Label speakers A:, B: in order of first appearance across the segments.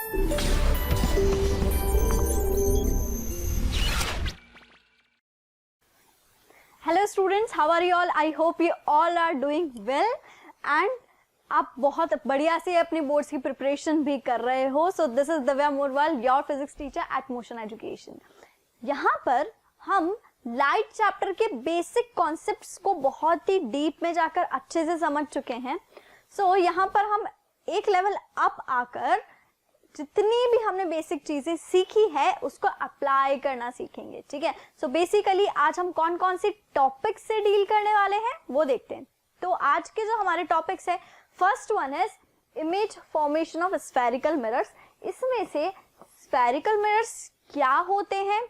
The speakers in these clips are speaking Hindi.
A: Hello students, how are you all? I hope you all are doing well and आप बहुत बढ़िया से अपनी बोर्ड्स की प्रिपरेशन भी कर रहे हो. So this is Divya Morwal, your physics teacher at motion education. यहाँ पर हम लाइट चैप्टर के बेसिक कॉन्सेप्ट्स को बहुत ही डीप में जाकर अच्छे से समझ चुके हैं. सो यहाँ पर हम एक लेवल अप आकर जितनी भी हमने बेसिक चीजें सीखी है उसको अप्लाई करना सीखेंगे. ठीक है. सो बेसिकली आज हम कौन कौन सी टॉपिक्स से डील करने वाले हैं वो देखते हैं. तो आज के जो हमारे टॉपिक्स है, first one is image formation of spherical mirrors. इसमें से स्फेरिकल मिरर्स क्या होते हैं,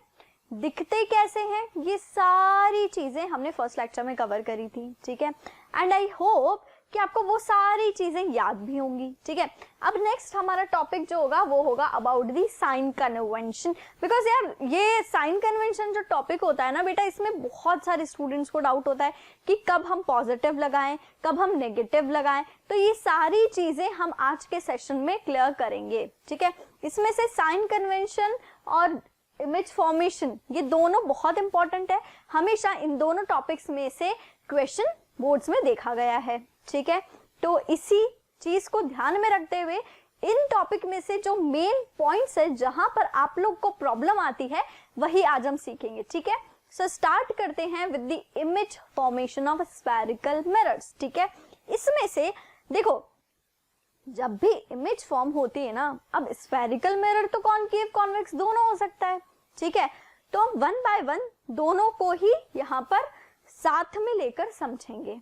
A: दिखते कैसे हैं, ये सारी चीजें हमने फर्स्ट लेक्चर में कवर करी थी. ठीक है. एंड आई होप कि आपको वो सारी चीजें याद भी होंगी. ठीक है. अब नेक्स्ट हमारा टॉपिक जो होगा वो होगा about the sign convention. Because यार ये साइन कन्वेंशन जो टॉपिक होता है ना बेटा, इसमें बहुत सारे स्टूडेंट्स को डाउट होता है कि कब हम पॉजिटिव लगाएं, कब हम नेगेटिव लगाएं. तो ये सारी चीजें हम आज के सेशन में क्लियर करेंगे. ठीक है. इसमें से साइन कन्वेंशन और इमेज फॉर्मेशन ये दोनों बहुत इंपॉर्टेंट है. हमेशा इन दोनों टॉपिक्स में से क्वेश्चन बोर्ड्स में देखा गया है. ठीक है. तो इसी चीज को ध्यान में रखते हुए इन टॉपिक में से जो मेन पॉइंट्स है जहां पर आप लोग को प्रॉब्लम आती है वही आज हम सीखेंगे. ठीक है. सो स्टार्ट करते हैं with the image formation of spherical mirrors. ठीक है. इसमें से देखो, जब भी इमेज फॉर्म होती है ना, अब स्फेरिकल मिरर तो कॉनकेव कॉन्वेक्स दोनों हो सकता है. ठीक है. तो हम वन बाय वन दोनों को ही यहाँ पर साथ में लेकर समझेंगे.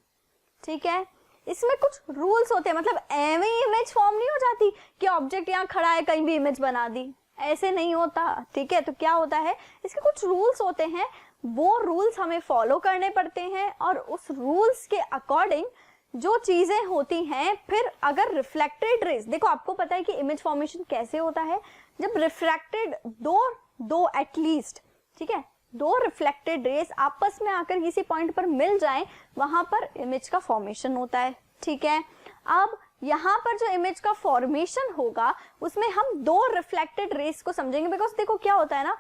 A: ठीक है. इसमें कुछ रूल्स होते हैं, मतलब एवं इमेज फॉर्म नहीं हो जाती कि ऑब्जेक्ट यहाँ खड़ा है कहीं भी इमेज बना दी, ऐसे नहीं होता. ठीक है. तो क्या होता है, इसके कुछ रूल्स होते हैं, वो रूल्स हमें फॉलो करने पड़ते हैं और उस रूल्स के अकॉर्डिंग जो चीजें होती हैं, फिर अगर रिफ्लेक्टेड रेज, देखो आपको पता है कि इमेज फॉर्मेशन कैसे होता है, जब रिफ्रैक्टेड दो एटलीस्ट, ठीक है, दो रिफ्लेक्टेड रेज आपस में आकर किसी पॉइंट पर मिल जाएं, वहां पर इमेज का फॉर्मेशन होता है. ठीक है. अब यहाँ पर जो इमेज का फॉर्मेशन होगा उसमें हम दो रिफ्लेक्टेड रेज को समझेंगे. बिकॉज देखो क्या होता है ना,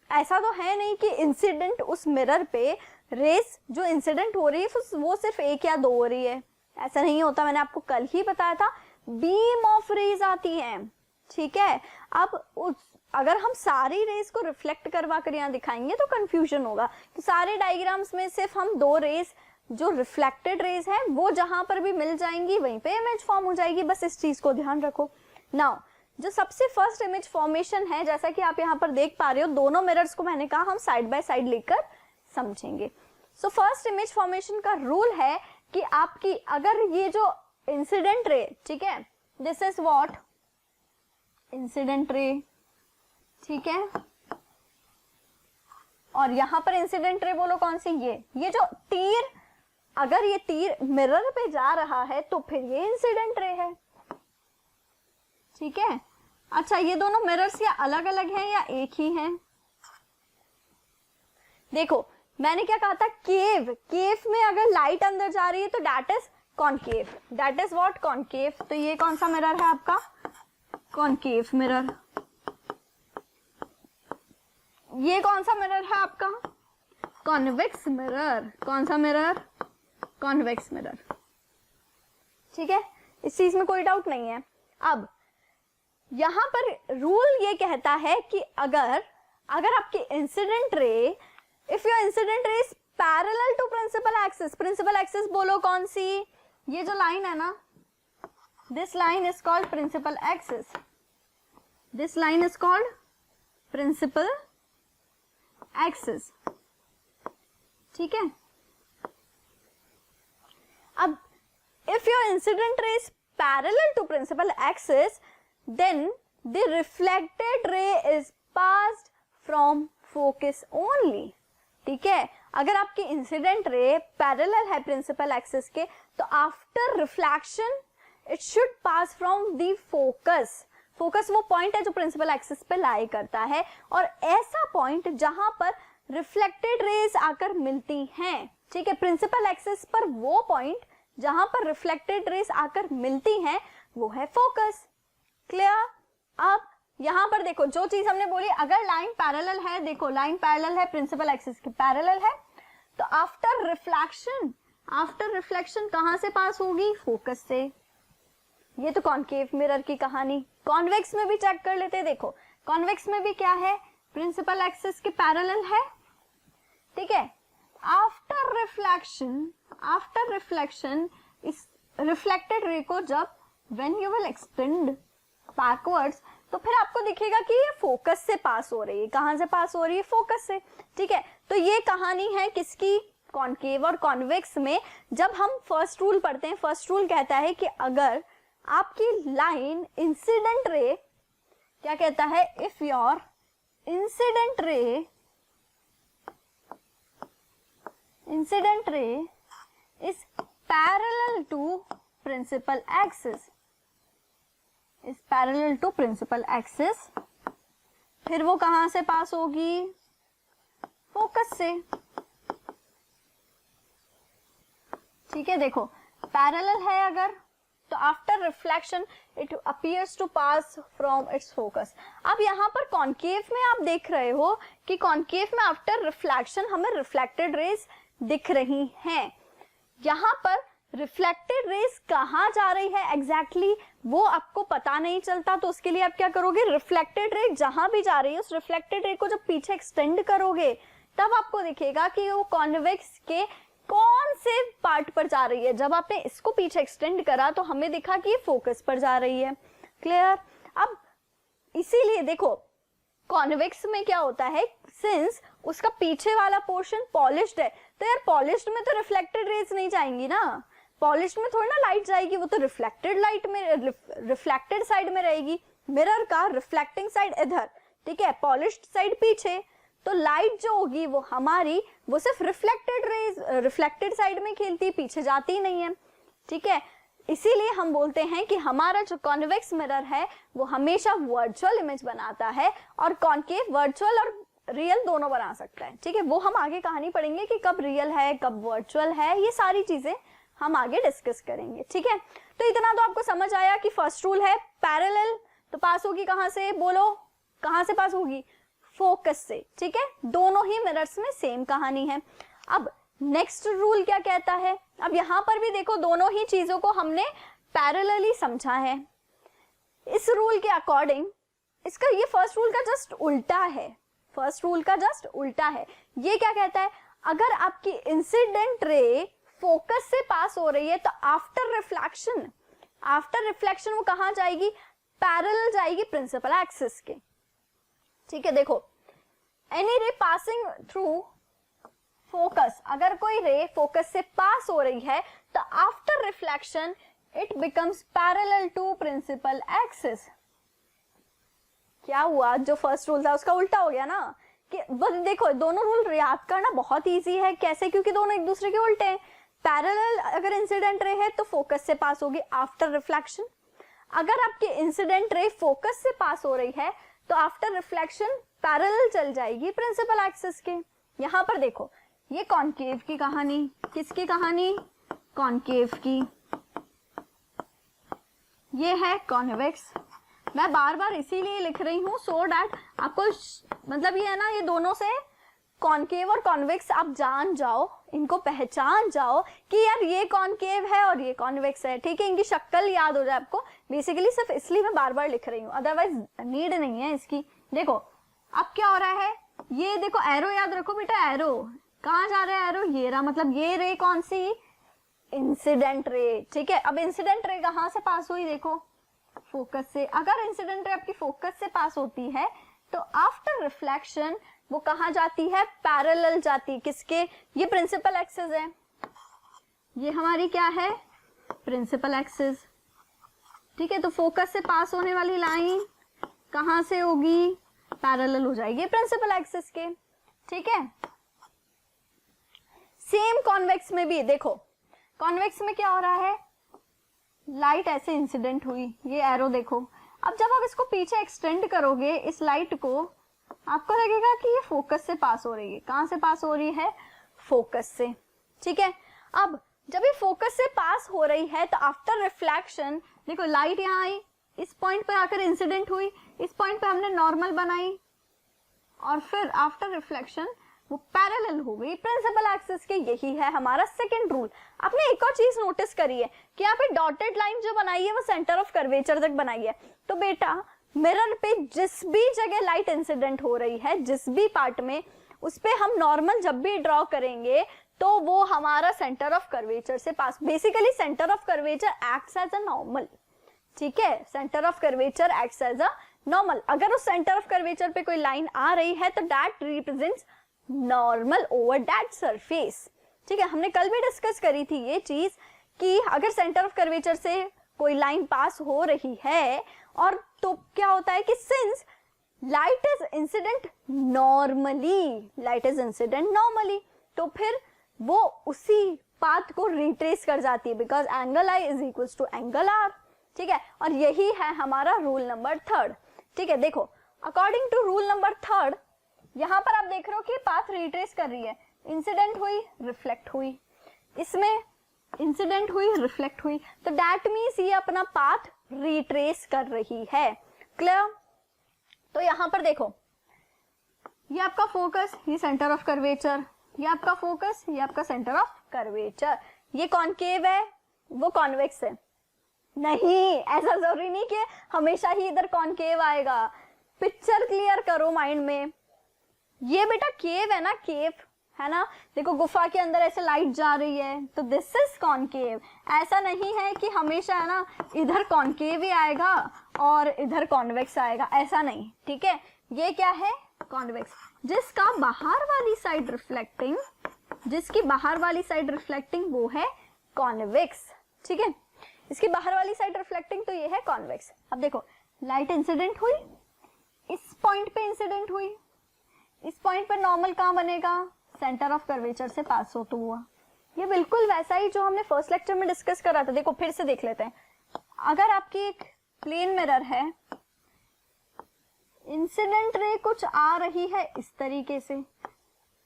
A: ऐसा तो है नहीं कि इंसिडेंट उस मिरर पे रेज जो इंसिडेंट हो रही है वो सिर्फ एक या दो हो रही है, ऐसा नहीं होता. मैंने आपको कल ही बताया था बीम ऑफ रेज आती है. ठीक है. अब अगर हम सारी रेज को रिफ्लेक्ट करवा कर यहाँ दिखाएंगे तो कंफ्यूजन होगा. तो सारे डायग्राम्स में सिर्फ हम दो रेज जो रिफ्लेक्टेड रेज है वो जहां पर भी मिल जाएंगी वहीं पे इमेज फॉर्म हो जाएगी. बस इस चीज को ध्यान रखो. नाउ जो सबसे फर्स्ट इमेज फॉर्मेशन है, जैसा कि आप यहाँ पर देख पा रहे हो, दोनों मिरर्स को मैंने कहा हम साइड बाय साइड लेकर समझेंगे. सो फर्स्ट इमेज फॉर्मेशन का रूल है कि आपकी अगर ये जो इंसिडेंट रे, ठीक है, this is what incident ray. ठीक है. और यहां पर इंसिडेंट रे बोलो कौन सी, ये जो तीर, अगर ये तीर मिरर पे जा रहा है तो फिर ये इंसिडेंट रे है. ठीक है. अच्छा, ये दोनों मिरर्स या अलग अलग हैं या एक ही हैं? देखो मैंने क्या कहा था, केव में अगर लाइट अंदर जा रही है तो that is concave, that is what concave. तो ये कौन सा मिरर है आपका, कॉनकेव मिरर. ये कौन सा मिरर है आपका, कॉन्वेक्स मिरर. कौन सा मिरर, कॉन्वेक्स मिरर. ठीक है. इस चीज में कोई डाउट नहीं है. अब यहां पर रूल ये कहता है कि अगर आपकी incident ray, if your incident ray is parallel to principal axis, principal axis बोलो कौन सी, ये जो लाइन है ना, this line is called principal axis. This line is called principal axis. ठीक है. अब if your incident ray is parallel to principal axis, then the reflected ray is passed from focus only. ठीक है. अगर आपकी इंसिडेंट रे पैरेलल है प्रिंसिपल एक्सिस के, तो after reflection it should pass from the focus. Focus वो पॉइंट है जो प्रिंसिपल एक्सिस पे लाई करता है, और ऐसा पॉइंट जहां पर रिफ्लेक्टेड रेज आकर मिलती हैं. ठीक है. प्रिंसिपल एक्सिस पर वो पॉइंट जहां पर रिफ्लेक्टेड रेज आकर मिलती हैं वो है फोकस. क्लियर. अब यहाँ पर देखो जो चीज हमने बोली, अगर लाइन पैरेलल है, देखो लाइन पैरेलल है प्रिंसिपल एक्सिस के पैरेलल है, तो आफ्टर रिफ्लेक्शन कहां से पास होगी? फोकस से। ये तो कॉन्केव मिरर की कहानी। कॉन्वेक्स में भी चेक कर लेते हैं। देखो कॉन्वेक्स में भी क्या है? प्रिंसिपल एक्सिस के पैरेलल है, ठीक है। आफ्टर रिफ्लेक्शन इस रिफ्लेक्टेड रे को जब when you will extend backwards, तो फिर आपको दिखेगा कि ये फोकस से पास हो रही है। कहां से पास हो रही है? फोकस से, ठीक है। तो ये कहानी है किसकी? कॉन्केव और कॉन्वेक्स में। जब हम फर्स्ट रूल पढ़ते हैं, फर्स्ट रूल कहता है कि अगर आपकी लाइन इंसिडेंट रे, क्या कहता है? If your incident ray is parallel to principal axis, फिर वो कहां से पास होगी? फोकस से, ठीक है। देखो पैरेलल है अगर, तो after reflection it appears to pass from its focus. अब यहाँ पर कॉन्केव में आप देख रहे हो कि कॉन्केव में आफ्टर रिफ्लेक्शन हमें रिफ्लेक्टेड रेज दिख रही हैं। यहाँ पर रिफ्लेक्टेड रेज कहाँ जा रही है एग्जैक्टली वो आपको पता नहीं चलता, तो उसके लिए आप क्या करोगे? रिफ्लेक्टेड रे जहां भी जा रही है उस रिफ्लेक्टेड रे को जब पीछे एक्सटेंड करोगे तब आपको दिखेगा कि वो कॉन्वेक्स के कौन से पार्ट पर जा रही है। जब आपने इसको पीछे एक्सटेंड करा तो हमें दिखा कि ये फोकस पर जा रही है। क्लियर? अब इसीलिए देखो कॉन्वेक्स में क्या होता है, सिंस उसका पीछे वाला पोर्शन पॉलिश्ड है, तो यार पॉलिश्ड में तो रिफ्लेक्टेड रेज नहीं जाएंगी ना, पॉलिश्ड में थोड़ी ना लाइट जाएगी, वो तो रिफ्लेक्टेड लाइट में, रिफ्लेक्टेड साइड में रहेगी। मिरर का रिफ्लेक्टिंग साइड इधर, ठीक है, पॉलिश्ड साइड पीछे, तो लाइट जो होगी वो हमारी वो सिर्फ रिफ्लेक्टेड रेज रिफ्लेक्टेड साइड में खेलती, पीछे जाती नहीं है, ठीक है। इसीलिए हम बोलते हैं कि हमारा जो कॉन्वेक्स मिरर है वो हमेशा वर्चुअल इमेज बनाता है, और कॉन्केव वर्चुअल और रियल दोनों बना सकता है, ठीक है। वो हम आगे कहानी पढ़ेंगे कि कब रियल है कब वर्चुअल है, ये सारी चीजें हम आगे डिस्कस करेंगे, ठीक है। तो इतना तो आपको समझ आया कि फर्स्ट रूल है पैरेलल, तो पास होगी कहां से? बोलो कहां से पास होगी? फोकस से, ठीक है। दोनों ही मिरर्स में सेम कहानी है। अब नेक्स्ट रूल क्या कहता है? अब यहां पर भी देखो दोनों ही चीजों को हमने पैरेलली समझा है। इस रूल के अकॉर्डिंग इसका ये फर्स्ट रूल का जस्ट उल्टा है, फर्स्ट रूल का जस्ट उल्टा है। ये क्या कहता है? अगर आपकी इंसिडेंट रे फोकस से पास हो रही है तो आफ्टर रिफ्लेक्शन वो कहां जाएगी? पैरेलल जाएगी प्रिंसिपल एक्सिस के, ठीक है। देखो एनी रे पासिंग थ्रू फोकस, अगर कोई रे फोकस से पास हो रही है तो after reflection it becomes parallel to principal axis. क्या हुआ? जो फर्स्ट रूल था उसका उल्टा हो गया ना। कि देखो दोनों रूल याद करना बहुत इजी है। कैसे? क्योंकि दोनों एक दूसरे के उल्टे हैं। पैरेलल अगर इंसिडेंट रे है तो फोकस से पास होगी आफ्टर रिफ्लेक्शन। अगर आपकी इंसिडेंट रे फोकस से पास हो रही है तो आफ्टर रिफ्लेक्शन पैरेलल चल जाएगी प्रिंसिपल एक्सिस के। यहां पर देखो ये कॉन्केव की कहानी, किसकी कहानी? कॉन्केव की। ये है कॉन्वेक्स। मैं बार बार इसीलिए लिख रही हूँ सो डैट आपको मतलब ये है ना, ये दोनों से कॉन्केव और कॉन्वेक्स आप जान जाओ, इनको पहचान जाओ कि यार ये कॉन्केव है और ये कॉन्वेक्स है, ठीक है। इनकी शक्ल याद हो जाए आपको। बेसिकली सिर्फ इसलिए मैं बार बार लिख रही हूँ, अदरवाइज नीड नहीं है इसकी। देखो अब क्या हो रहा है, ये देखो एरो याद रखो बेटा। एरो कहाँ जा रहा है? एरो ये रहा, मतलब ये रे कौन सी? इंसिडेंट रे, ठीक है। अब इंसिडेंट रे कहाँ से पास हुई? देखो फोकस से। अगर इंसिडेंट रे आपकी फोकस से पास होती है तो आफ्टर रिफ्लेक्शन वो कहां जाती है? पैरेलल जाती। किसके? ये प्रिंसिपल एक्सिस है, ये हमारी क्या है? प्रिंसिपल एक्सिस, ठीक है। तो फोकस से पास होने वाली लाइन कहां से होगी? पैरेलल हो जाएगी प्रिंसिपल एक्सिस के, ठीक है। सेम कॉन्वेक्स में भी देखो, कॉन्वेक्स में क्या हो रहा है? लाइट ऐसे इंसिडेंट हुई, ये एरो देखो। अब जब आप इसको पीछे एक्सटेंड करोगे इस लाइट को, आपको लगेगा कि ये फोकस से पास हो रही है। कहां से पास हो रही है? फोकस से, ठीक है। अब जब ये फोकस से पास हो रही है तो आफ्टर रिफ्लेक्शन देखो लाइट यहाँ आई, इस पॉइंट पर आकर इंसिडेंट हुई, इस पॉइंट पे हमने नॉर्मल बनाई और फिर आफ्टर रिफ्लेक्शन वो पैरेलल हो गई प्रिंसिपल एक्सिस के। यही है हमारा सेकंड रूल। आपने एक और चीज नोटिस करी है कि यहाँ पे डॉटेड लाइन जो बनाई है वो सेंटर ऑफ कर्वेचर तक बनाई है। तो बेटा मिरर पे जिस भी जगह लाइट इंसिडेंट हो रही है, जिस भी पार्ट में, उस पे हम नॉर्मल जब भी ड्रॉ करेंगे तो वो हमारा सेंटर ऑफ कर्वेचर से पास, basically centre of curvature acts as a normal. ठीक है, centre of curvature acts as a normal. अगर उस सेंटर ऑफ कर्वेचर पे कोई लाइन आ रही है तो that represents normal over that surface. ठीक है, हमने कल भी डिस्कस करी थी ये चीज कि अगर सेंटर ऑफ कर्वेचर से कोई लाइन पास हो रही है और तो क्या होता है कि since light is incident normally, light is incident normally, तो फिर वो उसी पाथ को रिट्रेस कर जाती है because angle I is equal to angle R. ठीक है, और यही है हमारा रूल नंबर थर्ड। ठीक है, देखो according to rule number third यहाँ पर आप देख रहे हो कि पाथ रिट्रेस कर रही है, इंसिडेंट हुई, रिफ्लेक्ट हुई, इसमें इंसिडेंट हुई, रिफ्लेक्ट हुई, तो दैट मीन्स ये अपना पाथ रिट्रेस कर रही है। क्लियर? तो यहाँ पर देखो ये आपका फोकस, ये सेंटर ऑफ कर्वेचर, ये आपका फोकस, ये आपका सेंटर ऑफ कर्वेचर। ये कॉनकेव है, वो कॉन्वेक्स है। नहीं, ऐसा जरूरी नहीं कि हमेशा ही इधर कॉनकेव आएगा। पिक्चर क्लियर करो माइंड में। ये बेटा केव है ना, केव है ना, देखो गुफा के अंदर ऐसे लाइट जा रही है तो दिस इज कॉनकेव। ऐसा नहीं है कि हमेशा है ना इधर कॉनकेव ही आएगा और इधर कॉन्वेक्स आएगा, ऐसा नहीं। ठीक है, ये क्या है, कॉन्वेक्स, जिसका बाहर वाली साइड रिफ्लेक्टिंग, जिसकी बाहर वाली साइड रिफ्लेक्टिंग वो है कॉन्वेक्स। ठीक है, इसकी बाहर वाली साइड रिफ्लेक्टिंग तो ये है कॉन्वेक्स। अब देखो लाइट इंसिडेंट हुई, इस पॉइंट पे इंसिडेंट हुई, इस पॉइंट पर नॉर्मल कहाँ बनेगा, सेंटर ऑफ कर्वेचर से पास होता हुआ। ये बिल्कुल वैसा ही जो हमने फर्स्ट लेक्चर में डिस्कस करा था। देखो फिर से देख लेते हैं। अगर आपकी एक प्लेन मिरर है, इंसिडेंट रे कुछ आ रही है इस तरीके से,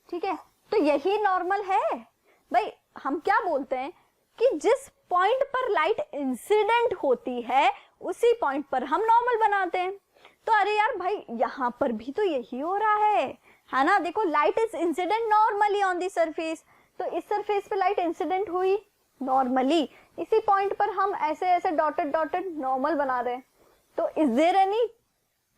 A: ठीक है, तो यही नॉर्मल है भाई। हम क्या बोलते हैं कि जिस पॉइंट पर लाइट इंसिडेंट होती है उसी पॉइंट पर हम नॉर्मल बनाते हैं। तो अरे यार भाई यहाँ पर भी तो यही हो रहा है ना। देखो light is incident normally on the surface, तो इस सरफेस पे लाइट इंसिडेंट हुई नॉर्मली, इसी पॉइंट पर हम ऐसे ऐसे डॉटेड डॉटेड नॉर्मल बना रहे हैं। तो is there any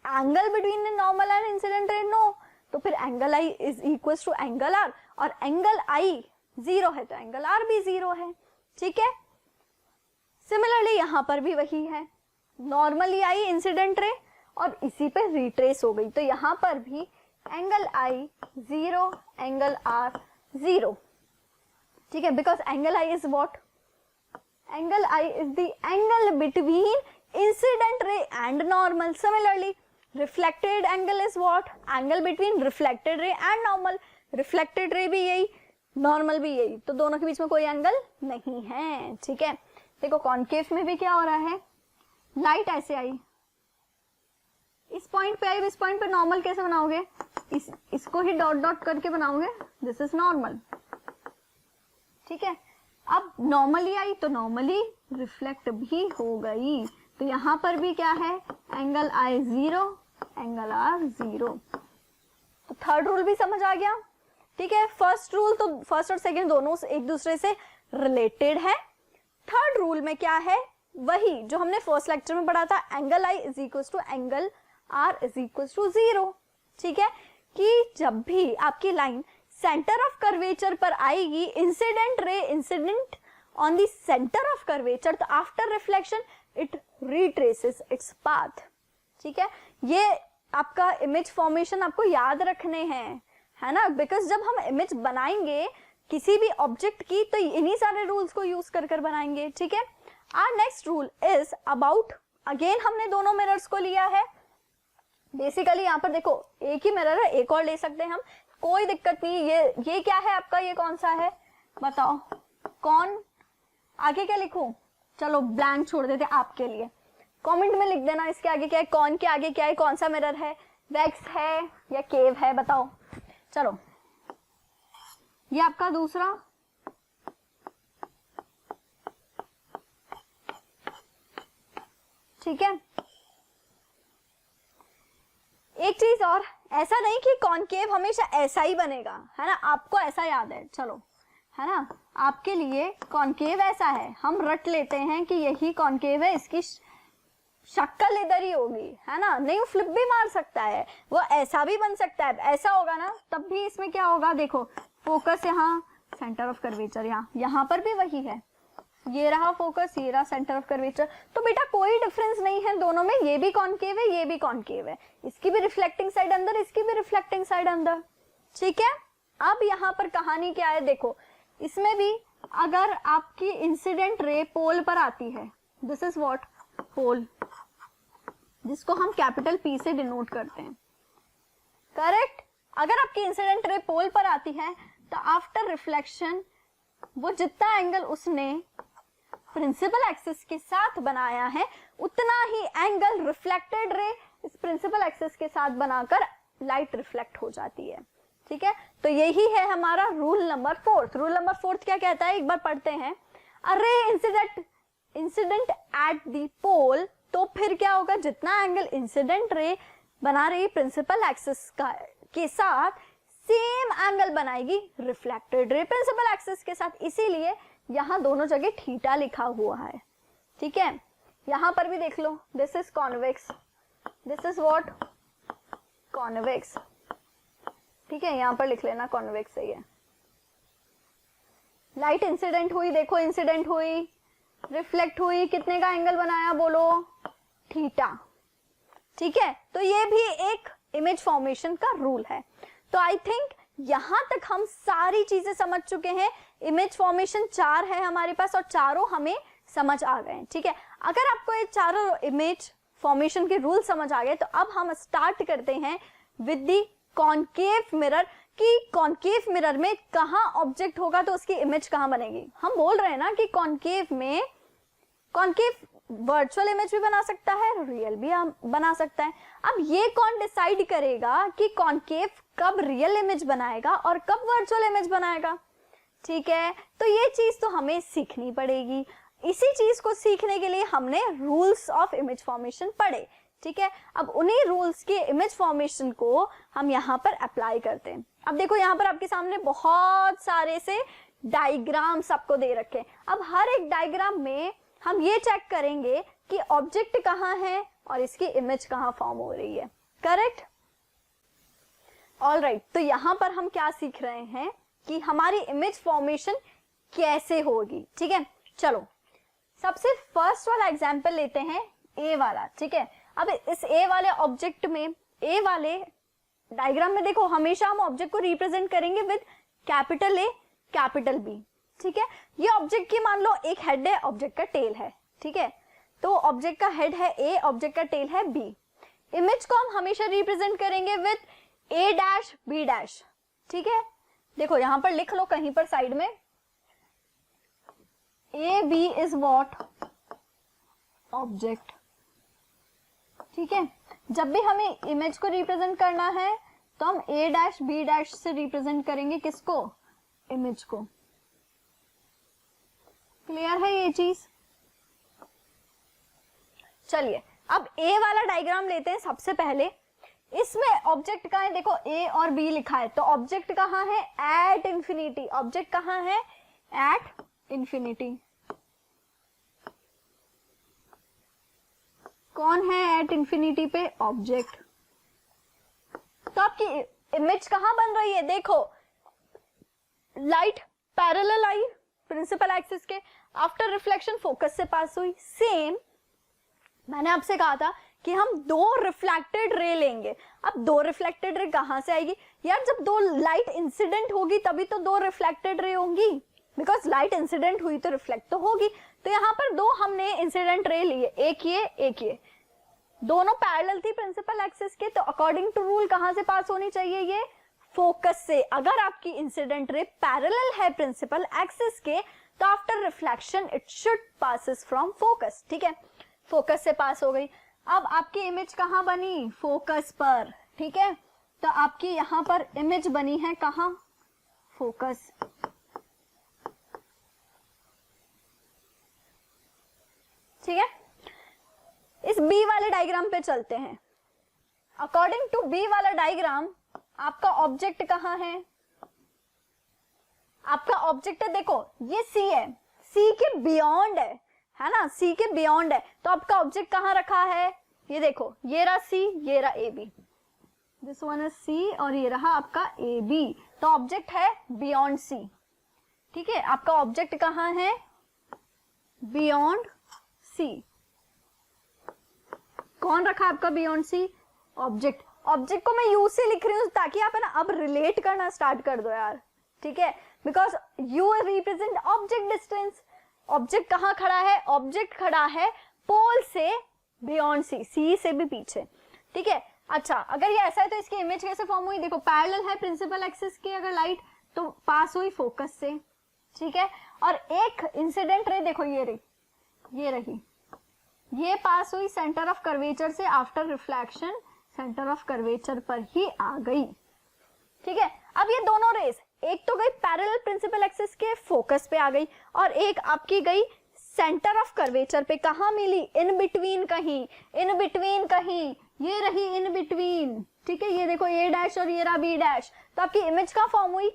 A: angle between normal and incident ray? No. तो फिर angle I is equal to angle R, और एंगल आई जीरो है तो एंगल आर भी जीरो है। ठीक है, सिमिलरली यहाँ पर भी वही है, नॉर्मली आई इंसिडेंट रे और इसी पे रिट्रेस हो गई, तो यहाँ पर भी angle I zero, angle R zero. ठीक है, because angle I is what, angle I is the angle between incident ray and normal. Similarly reflected angle is what, angle between reflected ray and normal. Reflected ray भी यही, नॉर्मल भी यही, तो दोनों के बीच में कोई एंगल नहीं है। ठीक है, देखो कॉनकेव में भी क्या हो रहा है, लाइट ऐसे आई, इस पॉइंट पे आई, इस पॉइंट पे नॉर्मल कैसे बनाओगे, इसको ही डॉट डॉट करके बनाओगे, दिस इज नॉर्मल। ठीक है, अब नॉर्मली आई तो नॉर्मली रिफ्लेक्ट भी हो गई, तो यहां पर भी क्या है, angle I zero, angle R zero. तो थर्ड रूल भी समझ आ गया। ठीक है, फर्स्ट रूल तो फर्स्ट और सेकंड दोनों एक दूसरे से रिलेटेड है। थर्ड रूल में क्या है, वही जो हमने फर्स्ट लेक्चर में पढ़ा था, angle I is equal to angle R is equal to zero. ठीक है, कि जब भी आपकी लाइन सेंटर ऑफ कर्वेचर पर आएगी, incident ray incident on the centre of curvature, तो after reflection it retraces its path. ठीक है, ये आपका इमेज फॉर्मेशन आपको याद रखने हैं, है ना, बिकॉज जब हम इमेज बनाएंगे किसी भी ऑब्जेक्ट की तो इन्हीं सारे रूल्स को यूज कर कर बनाएंगे। ठीक है, our next rule is about, again हमने दोनों मिरर्स को लिया है। बेसिकली यहाँ पर देखो एक ही मिरर है, एक और ले सकते हैं हम, कोई दिक्कत नहीं। ये क्या है आपका, ये कौन सा है बताओ, कौन, आगे क्या लिखूं, चलो ब्लैंक छोड़ देते आपके लिए, कमेंट में लिख देना इसके आगे क्या है, कौन के आगे क्या है, कौन सा मिरर है, वैक्स है या केव है, बताओ। चलो ये आपका दूसरा, ठीक है, एक चीज और, ऐसा नहीं कि कॉनकेव हमेशा ऐसा ही बनेगा, है ना, आपको ऐसा याद है, चलो, है ना, आपके लिए कॉनकेव ऐसा है, हम रट लेते हैं कि यही कॉनकेव है, इसकी शक्ल इधर ही होगी, है ना, नहीं वो फ्लिप भी मार सकता है, वो ऐसा भी बन सकता है, ऐसा होगा ना, तब भी इसमें क्या होगा, देखो फोकस यहाँ, सेंटर ऑफ कर्वेचर यहाँ पर भी वही है, ये रहा फोकस, ये रहा सेंटर ऑफ कर्वेचर, तो बेटा कोई डिफरेंस नहीं है दोनों में, ये भी कॉनकेव है, ये भी कॉनकेव है, इसकी भी रिफ्लेक्टिंग साइड अंदर, इसकी भी रिफ्लेक्टिंग साइड अंदर, ठीक है। अब यहाँ पर कहानी क्या है, देखो इसमें भी अगर आपकी इंसिडेंट रे पोल पर आती है, दिस इज व्हाट, पोल, जिसको हम कैपिटल P से डिनोट करते हैं, करेक्ट। अगर आपकी इंसिडेंट रे पोल पर आती है तो आफ्टर रिफ्लेक्शन वो जितना एंगल उसने प्रिंसिपल एक्सिस के साथ बनाया है उतना ही एंगल रिफ्लेक्टेड रे इस प्रिंसिपल एक्सिस के साथ बनाकर लाइट रिफ्लेक्ट हो जाती है, ठीक है। तो यही है हमारा रूल नंबर 4। रूल नंबर 4 क्या कहता है, एक बार पढ़ते हैं, अ रे इंसिडेंट एट द पोल, तो फिर क्या होगा, जितना एंगल इंसिडेंट रे बना रही प्रिंसिपल एक्सिस का के साथ सेम एंगल बनाएगी रिफ्लेक्टेड रे प्रिंसिपल एक्सिस के साथ, इसीलिए यहाँ दोनों जगह थीटा लिखा हुआ है, ठीक है। यहाँ पर भी देख लो, this is convex, this is what, convex, ठीक है, यहाँ पर लिख लेना कॉन्वेक्स सही है। लाइट इंसिडेंट हुई, देखो इंसिडेंट हुई, रिफ्लेक्ट हुई, कितने का एंगल बनाया बोलो, थीटा, ठीक है। तो ये भी एक इमेज फॉर्मेशन का रूल है। तो आई थिंक यहां तक हम सारी चीजें समझ चुके हैं, इमेज फॉर्मेशन 4 है हमारे पास और चारों हमें समझ आ गए, ठीक है। अगर आपको ये चारों इमेज फॉर्मेशन के रूल समझ आ गए तो अब हम स्टार्ट करते हैं विद द कॉनकेव मिरर, कि कॉनकेव मिरर में कहां ऑब्जेक्ट होगा तो उसकी इमेज कहां बनेगी। हम बोल रहे हैं ना कि कॉनकेव में, कॉनकेव वर्चुअल इमेज भी बना सकता है, रियल भी बना सकता है। अब ये कौन डिसाइड करेगा कि कॉनकेव कब रियल इमेज बनाएगा और कब वर्चुअल इमेज बनाएगा, ठीक है। तो ये चीज तो हमें सीखनी पड़ेगी, इसी चीज को सीखने के लिए हमने रूल्स ऑफ इमेज फॉर्मेशन पढ़े, ठीक है। अब उन्हीं रूल्स के इमेज फॉर्मेशन को हम यहाँ पर अप्लाई करते हैं। अब देखो यहाँ पर आपके सामने बहुत सारे से डायग्राम्स आपको दे रखे हैं। अब हर एक डायग्राम में हम ये चेक करेंगे कि ऑब्जेक्ट कहाँ है और इसकी इमेज कहाँ फॉर्म हो रही है, करेक्ट। ऑलराइट, तो यहाँ पर हम क्या सीख रहे हैं कि हमारी इमेज फॉर्मेशन कैसे होगी, ठीक है। चलो सबसे फर्स्ट वाला एग्जांपल लेते हैं, ए वाला, ठीक है। अब इस ए वाले ऑब्जेक्ट में, ए वाले डायग्राम में देखो हमेशा हम ऑब्जेक्ट को रिप्रेजेंट करेंगे with capital A capital B, ठीक है। ये ऑब्जेक्ट की मान लो एक हेड है, ऑब्जेक्ट का टेल है, ठीक है। तो ऑब्जेक्ट का हेड है ए, ऑब्जेक्ट का टेल है बी। इमेज को हम हमेशा रिप्रेजेंट करेंगे with A dash B dash, ठीक है। देखो यहां पर लिख लो कहीं पर साइड में, A B is what, object, ठीक है। जब भी हमें इमेज को रिप्रेजेंट करना है तो हम ए डैश बी डैश से रिप्रेजेंट करेंगे किसको, इमेज को। क्लियर है ये चीज। चलिए अब ए वाला डायग्राम लेते हैं सबसे पहले। इसमें ऑब्जेक्ट कहाँ है, देखो ए और बी लिखा है, तो ऑब्जेक्ट कहाँ है, एट इंफिनिटी। ऑब्जेक्ट कहाँ है, एट इंफिनिटी। कौन है एट इंफिनिटी पे, ऑब्जेक्ट। तो आपकी इमेज कहां बन रही है, देखो लाइट पैरेलल आई प्रिंसिपल एक्सिस के, आफ्टर रिफ्लेक्शन फोकस से पास हुई। सेम मैंने आपसे कहा था कि हम दो रिफ्लेक्टेड रे लेंगे। अब दो रिफ्लेक्टेड रे कहां से आएगी यार, जब दो लाइट इंसिडेंट होगी तभी तो दो रिफ्लेक्टेड रे होंगी, बिकॉज लाइट इंसिडेंट हुई तो रिफ्लेक्ट तो होगी। तो यहाँ पर दो हमने इंसिडेंट रे लिए, एक ये एक ये, दोनों पैरेलल थी प्रिंसिपल एक्सिस के, तो अकॉर्डिंग टू रूल कहां से पास होनी चाहिए, ये फोकस से। अगर आपकी इंसिडेंट रे पैरेलल है प्रिंसिपल एक्सिस के तो after reflection it should passes from focus, ठीक है। फोकस से पास हो गई। अब आपकी इमेज कहां बनी, फोकस पर, ठीक है। तो आपकी यहां पर इमेज बनी है कहां, फोकस। ठीक है, इस बी वाले डायग्राम पे चलते हैं। अकॉर्डिंग टू बी वाला डायग्राम आपका ऑब्जेक्ट कहाँ है? आपका ऑब्जेक्ट है, देखो ये सी है, सी के बियॉन्ड है ना, सी के बियॉन्ड है, तो आपका ऑब्जेक्ट कहाँ रखा है? ये देखो, ये रहा सी, ये रहा A B, this one is C और ये रहा आपका ए बी, तो ऑब्जेक्ट है बियॉन्ड सी। ठीक है, आपका ऑब्जेक्ट कहाँ है? Beyond C. कौन रखा है आपका बियॉन्ड सी? ऑब्जेक्ट। ऑब्जेक्ट को मैं यू से लिख रही हूँ ताकि आप है ना अब रिलेट करना स्टार्ट कर दो यार। ठीक है, because you represent object distance. Object कहाँ खड़ा है? ऑब्जेक्ट खड़ा है पोल से बियॉन्ड सी, सी से भी पीछे। ठीक है, अच्छा अगर ये ऐसा है तो इसकी इमेज कैसे फॉर्म हुई? देखो पैरेलल है प्रिंसिपल एक्सिस की अगर लाइट, तो पास हुई फोकस से। ठीक है, और एक इंसिडेंट रे देखो ये रही, ये रही, ये पास हुई सेंटर ऑफ कर्वेचर से, after reflection centre of curvature पर ही आ गई। ठीक है, अब ये दोनों रेस, एक तो गई पैरेलल प्रिंसिपल एक्सिस के फोकस पे आ गई और एक आपकी गई सेंटर ऑफ कर्वेचर पे। कहाँ मिली? इन बिटवीन कहीं, इन बिटवीन कहीं, ये रही इन बिटवीन। ठीक है, ये देखो ए डैश और ये रहा बी डैश, तो आपकी इमेज कहाँ फॉर्म हुई?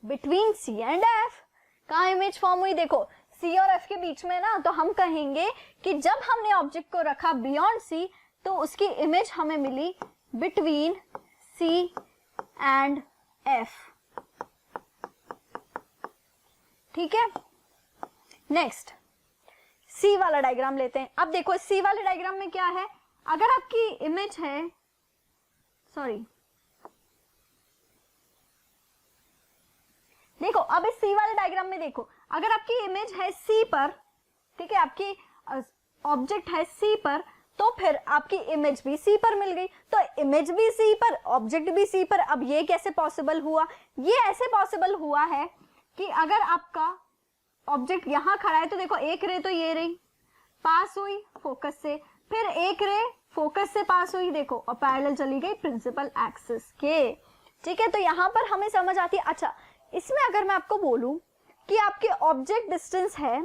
A: Between C and F. कहाँ इमेज फॉर्म हुई? देखो सी और एफ के बीच में ना, तो हम कहेंगे कि जब हमने ऑब्जेक्ट को रखा बियॉन्ड सी तो उसकी इमेज हमें मिली बिटवीन सी एंड एफ। ठीक है, नेक्स्ट सी वाला डायग्राम लेते हैं। अब देखो सी वाले डायग्राम में क्या है? अगर आपकी इमेज है, सॉरी देखो अब इस सी वाले डायग्राम में देखो, अगर आपकी इमेज है सी पर, ठीक है, आपकी ऑब्जेक्ट है सी पर, तो फिर आपकी इमेज भी सी पर मिल गई। तो इमेज भी सी पर, ऑब्जेक्ट भी सी पर। अब ये कैसे पॉसिबल हुआ? ये ऐसे पॉसिबल हुआ है कि अगर आपका ऑब्जेक्ट यहां खड़ा है तो देखो एक रे तो ये रही, पास हुई फोकस से, फिर एक रे फोकस से पास हुई देखो, और पैरेलल चली गई प्रिंसिपल एक्सिस के। ठीक है, तो यहां पर हमें समझ आती है। अच्छा, इसमें अगर मैं आपको बोलूं कि आपकी ऑब्जेक्ट डिस्टेंस है,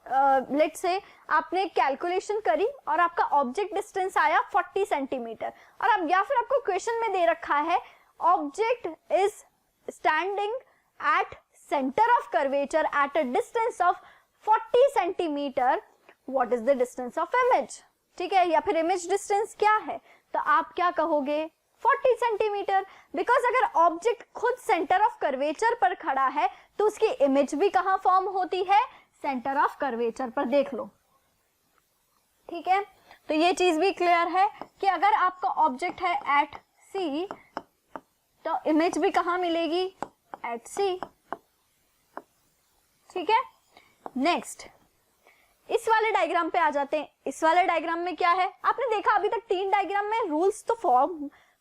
A: लेट्स से आपने कैलकुलेशन करी और आपका ऑब्जेक्ट डिस्टेंस आया 40 सेंटीमीटर, और अब या फिर आपको क्वेश्चन में दे रखा है object is standing at center of curvature at a distance of 40 centimeter, what is the distance of image? ठीक है, या फिर image distance क्या है? तो आप क्या कहोगे? 40 सेंटीमीटर। बिकॉज अगर ऑब्जेक्ट खुद सेंटर ऑफ कर्वेचर पर खड़ा है तो उसकी इमेज भी कहां फॉर्म होती है? सेंटर ऑफ कर्वेचर पर। देख लो, ठीक है, तो ये चीज भी क्लियर है कि अगर आपका ऑब्जेक्ट है एट सी तो इमेज भी कहां मिलेगी? एट सी। ठीक है, नेक्स्ट इस वाले डायग्राम पे आ जाते हैं। इस वाले डायग्राम में क्या है? आपने देखा अभी तक 3 डायग्राम में रूल्स तो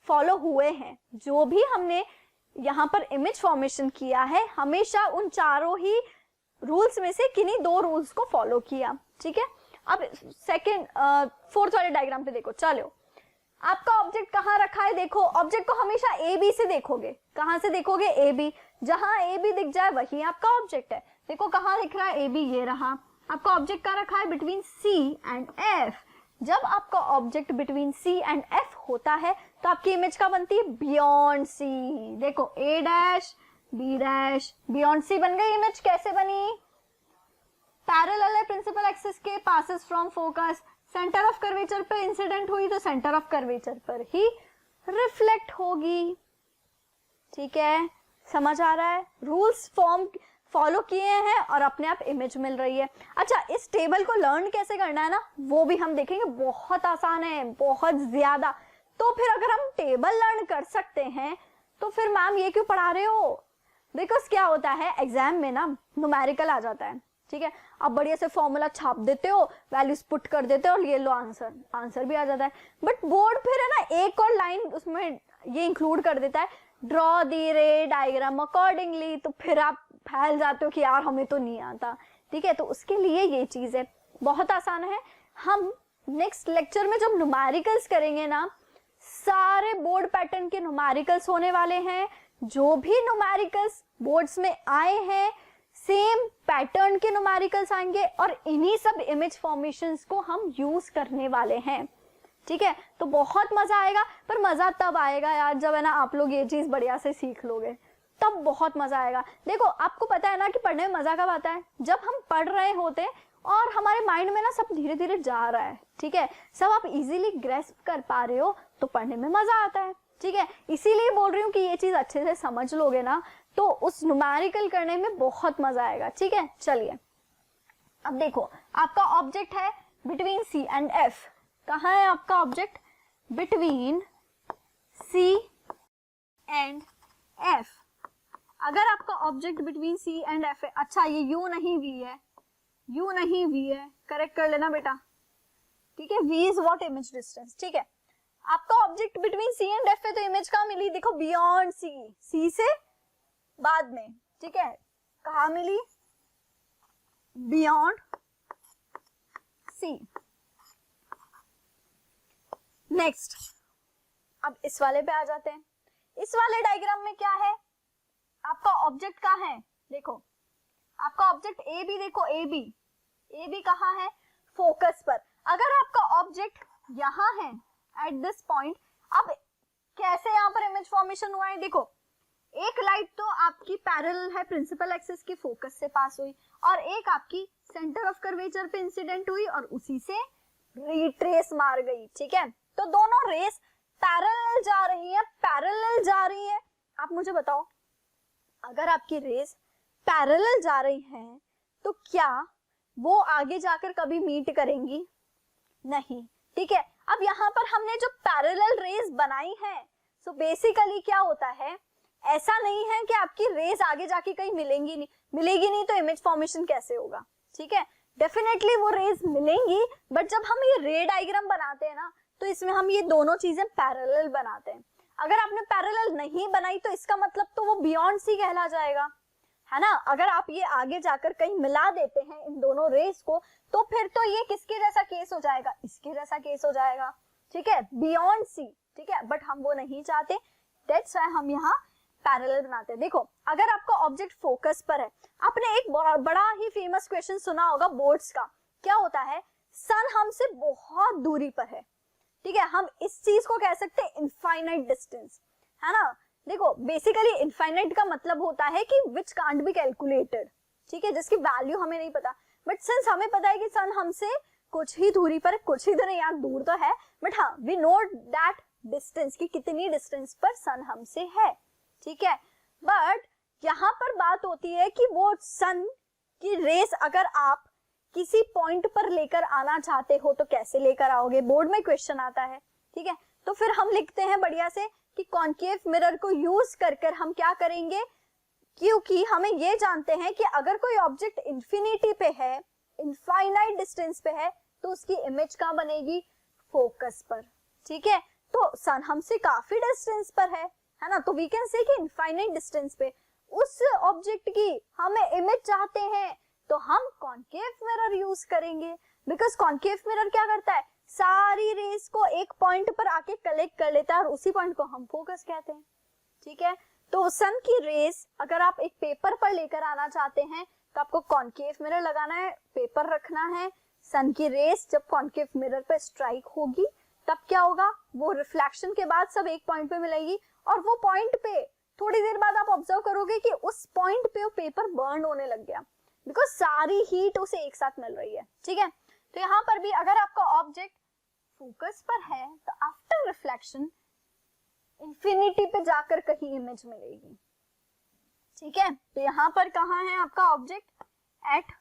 A: फॉलो हुए हैं। जो भी हमने यहाँ पर इमेज फॉर्मेशन किया है हमेशा उन चारों ही रूल्स में से किन्हीं 2 रूल्स को फॉलो किया। ठीक है, अब सेकंड फोर्थ वाले डायग्राम पे देखो। चलो, आपका ऑब्जेक्ट कहाँ रखा है? देखो ऑब्जेक्ट को हमेशा ए बी से देखोगे। कहाँ से देखोगे? A B. जहां ए बी दिख जाए वही आपका ऑब्जेक्ट है। देखो कहाँ दिख रहा है? ए बी, ये रहा। आपका ऑब्जेक्ट कहाँ रखा है? Between C and F. जब आपका object between C and F होता है तो आपकी इमेज क्या बनती है? Beyond C. देखो A dash B dash, beyond C बन गई इमेज। कैसे बनी? पैरेलल है प्रिंसिपल एक्सिस के, passes from focus, centre of curvature पे इंसिडेंट हुई तो सेंटर ऑफ कर्वेचर पर ही रिफ्लेक्ट होगी। ठीक है, समझ आ रहा है? रूल्स फॉलो किए हैं और अपने आप इमेज मिल रही है। अच्छा, इस टेबल को लर्न कैसे करना है ना, वो भी हम देखेंगे। बहुत आसान है, बहुत ज्यादा। तो फिर अगर हम टेबल लर्न कर सकते हैं तो फिर मैम ये क्यों पढ़ा रहे हो? बिकॉज क्या होता है, एग्जाम में ना न्यूमेरिकल आ जाता है। ठीक है, आप बढ़िया से फॉर्मूला छाप देते हो, वैल्यूज पुट कर देते हो और ये लो आंसर भी आ जाता है। बट बोर्ड फिर है ना एक और लाइन उसमें ये इंक्लूड कर देता है, ड्रॉ दी रे डायग्राम अकॉर्डिंगली। तो फिर आप फैल जाते हो कि यार हमें तो नहीं आता। ठीक है, तो उसके लिए ये चीज है, बहुत आसान है। हम नेक्स्ट लेक्चर में जब न्यूमेरिकल्स करेंगे ना, सारे बोर्ड पैटर्न के न्यूमेरिकल्स होने वाले हैं। जो भी न्यूमेरिकल्स बोर्ड्स में आए हैं सेम पैटर्न के न्यूमेरिकल्स आएंगे और इन्हीं सब इमेज फॉर्मेशंस को हम यूज करने वाले हैं। ठीक है। तो बहुत मजा आएगा, पर मजा तब आएगा यार जब है ना आप लोग ये चीज बढ़िया से सीख लोगे, तब बहुत मजा आएगा। देखो आपको पता है ना कि पढ़ने में मजा कब आता है, जब हम पढ़ रहे होते और हमारे माइंड में ना सब धीरे धीरे जा रहा है, ठीक है, सब आप इजीली ग्रेस्प कर पा रहे हो, तो पढ़ने में मजा आता है, ठीक है। इसीलिए बोल रही हूँ कि ये चीज अच्छे से समझ लोगे ना तो उस न्यूमेरिकल करने में बहुत मजा आएगा, ठीक है। चलिए अब देखो आपका ऑब्जेक्ट है बिटवीन सी एंड एफ। कहाँ है आपका object? Between C and F. अगर आपका object between C and F है, अच्छा ये यू नहीं वी है, यू नहीं वी है, करेक्ट कर लेना बेटा, ठीक है। V is what? Image distance, ठीक है। आपका object between C and F है तो इमेज कहाँ मिली? देखो बियॉन्ड सी, सी से बाद में, ठीक है। कहाँ मिली? बियॉन्ड सी। नेक्स्ट अब इस वाले पे आ जाते हैं। इस वाले डायग्राम में क्या है? आपका ऑब्जेक्ट कहाँ है? देखो आपका ऑब्जेक्ट ए बी, देखो ए बी, ए बी कहाँ है? फोकस पर। अगर आपका ऑब्जेक्ट यहाँ है एट दिस पॉइंट, अब कैसे यहाँ पर इमेज फॉर्मेशन हुआ है? देखो एक लाइट तो आपकी पैरेलल है प्रिंसिपल एक्सिस की, फोकस से पास हुई, और एक आपकी सेंटर ऑफ कर्वेचर पे इंसिडेंट हुई और उसी से रिट्रेस मार गई, ठीक है। तो दोनों रेस पैरेलल जा रही है, पैरेलल जा रही है। आप मुझे बताओ अगर आपकी रेस पैरेलल जा रही है तो क्या वो आगे जाकर कभी मीट करेंगी? नहीं, ठीक है। अब यहाँ पर हमने जो पैरेलल रेस बनाई है, सो बेसिकली क्या होता है, ऐसा नहीं है कि आपकी रेस आगे जाके कहीं मिलेंगी नहीं, मिलेगी नहीं तो इमेज फॉर्मेशन कैसे होगा, ठीक है। डेफिनेटली वो रेस मिलेंगी, बट जब हम ये रे डायग्राम बनाते हैं ना तो इसमें हम ये दोनों चीजें पैरेलल बनाते हैं। अगर आपने पैरेलल नहीं बनाई तो इसका मतलब तो वो बियॉन्ड सी कहला जाएगा, है ना। अगर आप ये आगे जाकर कहीं मिला देते हैं इन दोनों रेस को तो फिर तो ये किसके जैसा केस हो जाएगा? इसके जैसा केस हो जाएगा, ठीक है, बियॉन्ड सी, ठीक है। बट हम वो नहीं चाहते, दैट्स व्हाई हम यहाँ पैरेलल बनाते हैं। देखो अगर आपका ऑब्जेक्ट फोकस पर है, आपने एक बड़ा ही फेमस क्वेश्चन सुना होगा बोर्ड्स का, क्या होता है, सन हमसे बहुत दूरी पर है, ठीक है। हम इस चीज को कह सकते हैं इनफाइनाइट डिस्टेंस, है ना। देखो बेसिकली इनफाइनाइट का मतलब होता है कि विच कांट बी कैलकुलेटेड, ठीक है, जिसकी वैल्यू हमें नहीं पता। बट सिंस हमें पता है कि सन हमसे कुछ ही दूरी पर, कुछ ही दूरी यार दूर तो है, बट हाँ वी नो दैट डिस्टेंस की कितनी डिस्टेंस पर सन हमसे है, ठीक है। बट यहाँ पर बात होती है कि वो सन की रेस अगर आप किसी पॉइंट पर लेकर आना चाहते हो तो कैसे लेकर आओगे? बोर्ड में क्वेश्चन आता है, ठीक है। तो फिर हम लिखते हैं बढ़िया से कि कॉन्केव मिरर को यूज कर हम क्या करेंगे, क्योंकि हमें ये जानते हैं कि अगर कोई ऑब्जेक्ट इंफिनिटी पे है, इनफाइनाइट डिस्टेंस पे है, तो उसकी इमेज कहाँ बनेगी? फोकस पर, ठीक है। तो सन हमसे काफी डिस्टेंस पर है ना, तो वी कैन से कि इनफाइनाइट डिस्टेंस पे उस ऑब्जेक्ट की हमें इमेज चाहते हैं तो हम कॉन्केव मिरर यूज करेंगे, बिकॉज कॉन्केव मिरर क्या करता है, सारी रेस को एक पॉइंट पर आके कलेक्ट कर लेता है और उसी पॉइंट को हम फोकस कहते हैं, ठीक है। तो सन की रेस अगर आप एक पेपर पर लेकर आना चाहते हैं तो आपको कॉन्केव मिरर लगाना है, पेपर रखना है। सन की रेस जब कॉन्केव मिरर पर स्ट्राइक होगी तब क्या होगा, वो रिफ्लेक्शन के बाद सब एक पॉइंट पे मिलेगी और वो पॉइंट पे थोड़ी देर बाद आप ऑब्जर्व करोगे कि उस पॉइंट पे वो पेपर बर्न होने लग गया, बिकॉज सारी हीट उसे एक साथ मिल रही है, ठीक है। तो यहाँ पर भी अगर आपका ऑब्जेक्ट फोकस पर है तो आफ्टर रिफ्लेक्शन इंफिनिटी पे जाकर कहीं इमेज मिलेगी, ठीक है। तो यहाँ पर कहाँ है आपका ऑब्जेक्ट? At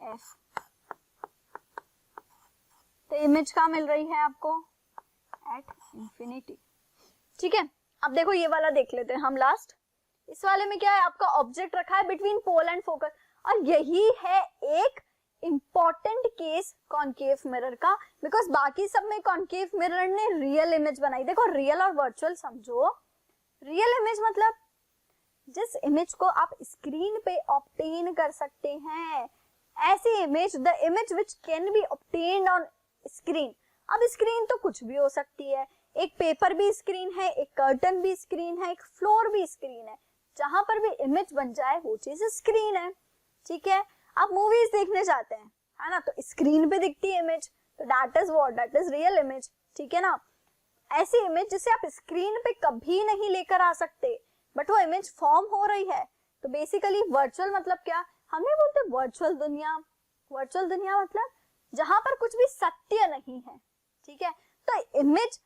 A: F. तो इमेज कहाँ मिल रही है आपको? एट इंफिनिटी, ठीक है। अब देखो ये वाला देख लेते हैं हम लास्ट। इस वाले में क्या है, आपका ऑब्जेक्ट रखा है बिटवीन पोल एंड फोकस, और यही है एक इंपॉर्टेंट केस कॉन्केव मिरर का, बिकॉज बाकी सब में कॉन्केव मिरर ने रियल इमेज बनाई। देखो रियल और वर्चुअल समझो। रियल इमेज मतलब जिस इमेज को आप स्क्रीन पे ऑब्टेन कर सकते हैं, ऐसी image, the image which can be obtained on screen. अब स्क्रीन तो कुछ भी हो सकती है, एक पेपर भी स्क्रीन है, एक कर्टन भी स्क्रीन है, एक फ्लोर भी स्क्रीन है, जहां पर भी इमेज बन जाए वो चीज स्क्रीन है, ठीक है। आप मूवीज देखने जाते हैं, है ना, तो स्क्रीन पे दिखती है इमेज, तो that is what, that is real image, ठीक है ना। ऐसी इमेज जिसे आप स्क्रीन पे कभी नहीं लेकर आ सकते बट वो इमेज फॉर्म हो रही है, तो बेसिकली वर्चुअल मतलब क्या, हम नहीं बोलते वर्चुअल दुनिया, वर्चुअल दुनिया मतलब जहां पर कुछ भी सत्य नहीं है, ठीक है। तो इमेज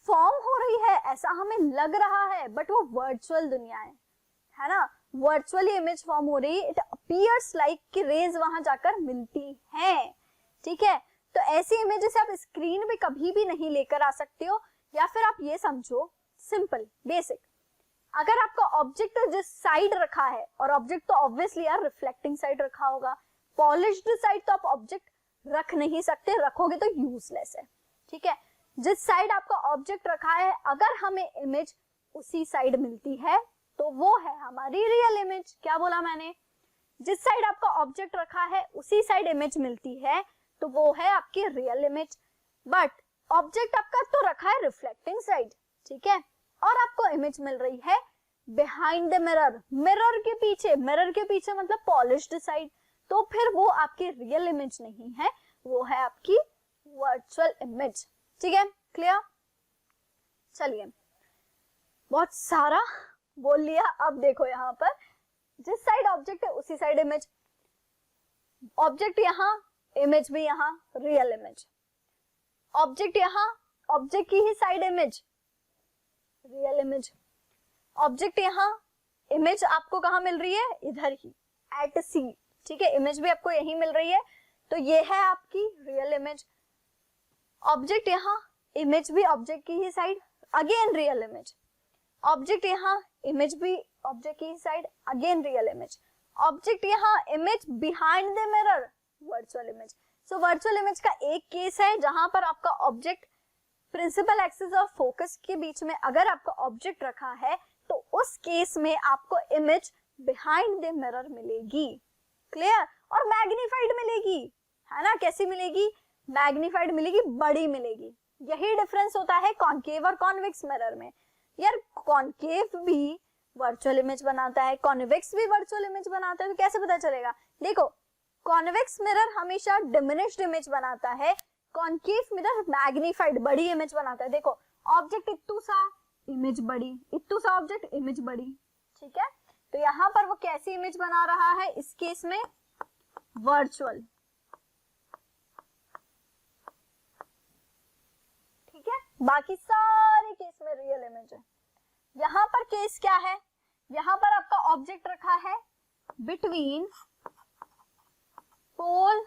A: फॉर्म हो रही है ऐसा हमें लग रहा है बट वो वर्चुअल दुनिया है ना, वर्चुअली इमेज फॉर्म हो रही है, इट अपीयर्स लाइक कि रेज वहां जाकर मिलती है, ठीक है। तो ऐसी इमेजेस आप स्क्रीन पे कभी भी नहीं लेकर आ सकते हो, या फिर आप ये समझो सिंपल बेसिक, अगर आपका ऑब्जेक्ट जिस साइड रखा है, और ऑब्जेक्ट तो ऑब्वियसली यार रिफ्लेक्टिंग साइड रखा होगा, पॉलिश्ड साइड तो आप ऑब्जेक्ट रख नहीं सकते, रखोगे तो यूजलेस है, ठीक है। जिस साइड आपका ऑब्जेक्ट रखा है अगर हमें इमेज उसी साइड मिलती है तो वो है हमारी रियल इमेज। क्या बोला मैंने, जिस साइड आपका ऑब्जेक्ट रखा है उसी साइड इमेज मिलती है तो वो है आपकी रियल इमेज। बट ऑब्जेक्ट आपका तो रखा है रिफ्लेक्टिंग साइड, ठीक है, और आपको इमेज मिल रही है बिहाइंड द मिरर, मिरर के पीछे, मिरर के पीछे मतलब पॉलिश्ड साइड, तो फिर वो आपकी रियल इमेज नहीं है, वो है आपकी वर्चुअल इमेज, ठीक है, क्लियर। चलिए बहुत सारा बोल लिया, अब देखो यहाँ पर जिस साइड ऑब्जेक्ट है उसी साइड इमेज, ऑब्जेक्ट यहाँ, इमेज भी यहाँ, रियल इमेज, ऑब्जेक्ट यहाँ, ऑब्जेक्ट की ही side image, real image, object यहाँ, इमेज आपको कहाँ मिल रही है, इधर ही एट सी, ठीक है, इमेज भी आपको यही मिल रही है, तो ये है आपकी रियल इमेज। ऑब्जेक्ट यहाँ, इमेज भी ऑब्जेक्ट की ही side, again real image, object यहाँ, इमेज भी ऑब्जेक्ट की ही side, again real image, object यहाँ, image behind the mirror, virtual image. So virtual image का एक केस है जहां पर आपका ऑब्जेक्ट प्रिंसिपल एक्सिस और फोकस के बीच में अगर आपका ऑब्जेक्ट रखा है तो उस केस में आपको इमेज बिहाइंड द मिरर मिलेगी, क्लियर, और मैग्नीफाइड मिलेगी, है ना। कैसी मिलेगी, मैग्नीफाइड मिलेगी, बड़ी मिलेगी। यही डिफरेंस होता है कॉन्केव और कॉन्वेक्स मिरर में। यार कॉन्केव भी वर्चुअल इमेज बनाता है, कॉन्वेक्स भी वर्चुअल इमेज बनाता है, तो कैसे पता चलेगा, देखो कॉन्वेक्स मिरर हमेशा डिमिनिश्ड इमेज बनाता है, कॉन्केव मिरर मैग्नीफाइड बड़ी इमेज बनाता है। देखो ऑब्जेक्ट इत्तू सा, इमेज बड़ी, इत्तू सा ऑब्जेक्ट, इमेज बड़ी, ठीक है। तो यहाँ पर वो कैसी इमेज बना रहा है, इस केस में वर्चुअल, ठीक है, बाकी सारे केस में रियल इमेज है। यहाँ पर केस क्या है, यहाँ पर आपका ऑब्जेक्ट रखा है बिटवीन पोल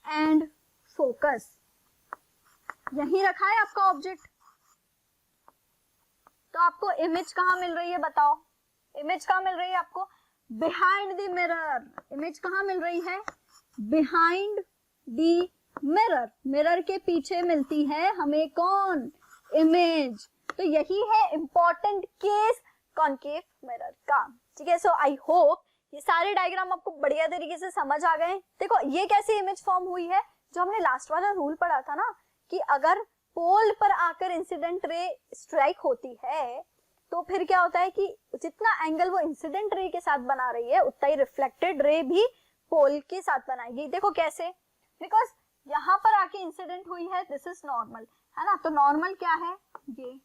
A: एंड फोकस, यही रखा है आपका ऑब्जेक्ट, तो आपको इमेज कहाँ मिल रही है बताओ, इमेज कहाँ मिल रही है आपको, बिहाइंड द मिरर, इमेज कहाँ मिल रही है, बिहाइंड द मिरर, मिरर के पीछे मिलती है हमें कौन, इमेज। तो यही है इंपॉर्टेंट केस कॉन्केव मिरर का, ठीक है। सो आई होप ये सारे डायग्राम आपको बढ़िया तरीके से समझ आ गए। देखो ये कैसी इमेज फॉर्म हुई है, जो हमने लास्ट वाला रूल पढ़ा था ना कि अगर पोल पर आकर इंसिडेंट रे स्ट्राइक होती है तो फिर क्या होता है कि जितना एंगल वो इंसिडेंट रे के साथ बना रही है उतना ही रिफ्लेक्टेड रे भी पोल के साथ बनाएगी। देखो कैसे, बिकॉज यहाँ पर आके इंसिडेंट हुई है, दिस इज नॉर्मल, है ना, तो नॉर्मल क्या है, ये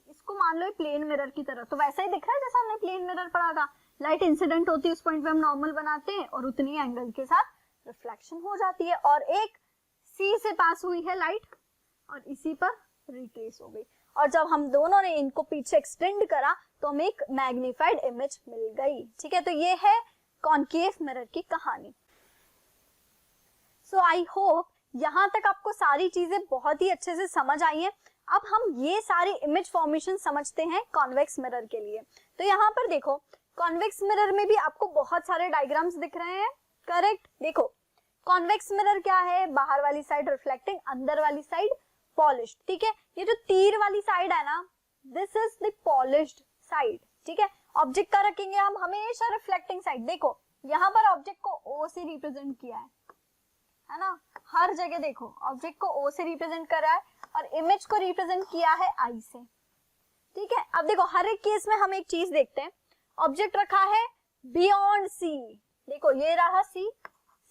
A: इसको मान लो प्लेन मिरर की तरह, तो वैसा ही दिख रहा है जैसा हमने प्लेन मिरर पढ़ा था, लाइट इंसिडेंट होती है उस पॉइंट पे हम नॉर्मल बनाते हैं और उतनी एंगल के साथ रिफ्लेक्शन हो जाती है, और एक सी से पास हुई है लाइट और इसी पर रिट्रेस हो गई, और जब हम दोनों ने इनको पीछे एक्सटेंड करा तो हमें एक मैग्नीफाइड इमेज मिल गई, ठीक है। तो ये है कॉन्केव मिरर की कहानी। सो आई होप यहाँ तक आपको सारी चीजें बहुत ही अच्छे से समझ आई हैं। अब हम ये सारे इमेज फॉर्मेशन समझते हैं कॉन्वेक्स मिरर के लिए। तो यहाँ पर देखो कॉन्वेक्स मिरर में भी आपको बहुत सारे डायग्राम्स दिख रहे हैं, करेक्ट। देखो कॉन्वेक्स मिरर क्या है, बाहर वाली साइड रिफ्लेक्टिंग, अंदर वाली साइड पॉलिश्ड, ठीक है। ये जो तीर वाली साइड है ना, this is the polished side, ठीक है। ऑब्जेक्ट का रखेंगे हम हमेशा रिफ्लेक्टिंग साइड। देखो यहाँ पर ऑब्जेक्ट को ओ से रिप्रेजेंट किया है ना, हर जगह देखो ऑब्जेक्ट को ओ से रिप्रेजेंट कर रहा है और इमेज को रिप्रेजेंट किया है आई से, ठीक है। अब देखो हर एक केस में हम एक चीज देखते हैं, ऑब्जेक्ट रखा है बियॉन्ड सी, देखो ये रहा सी,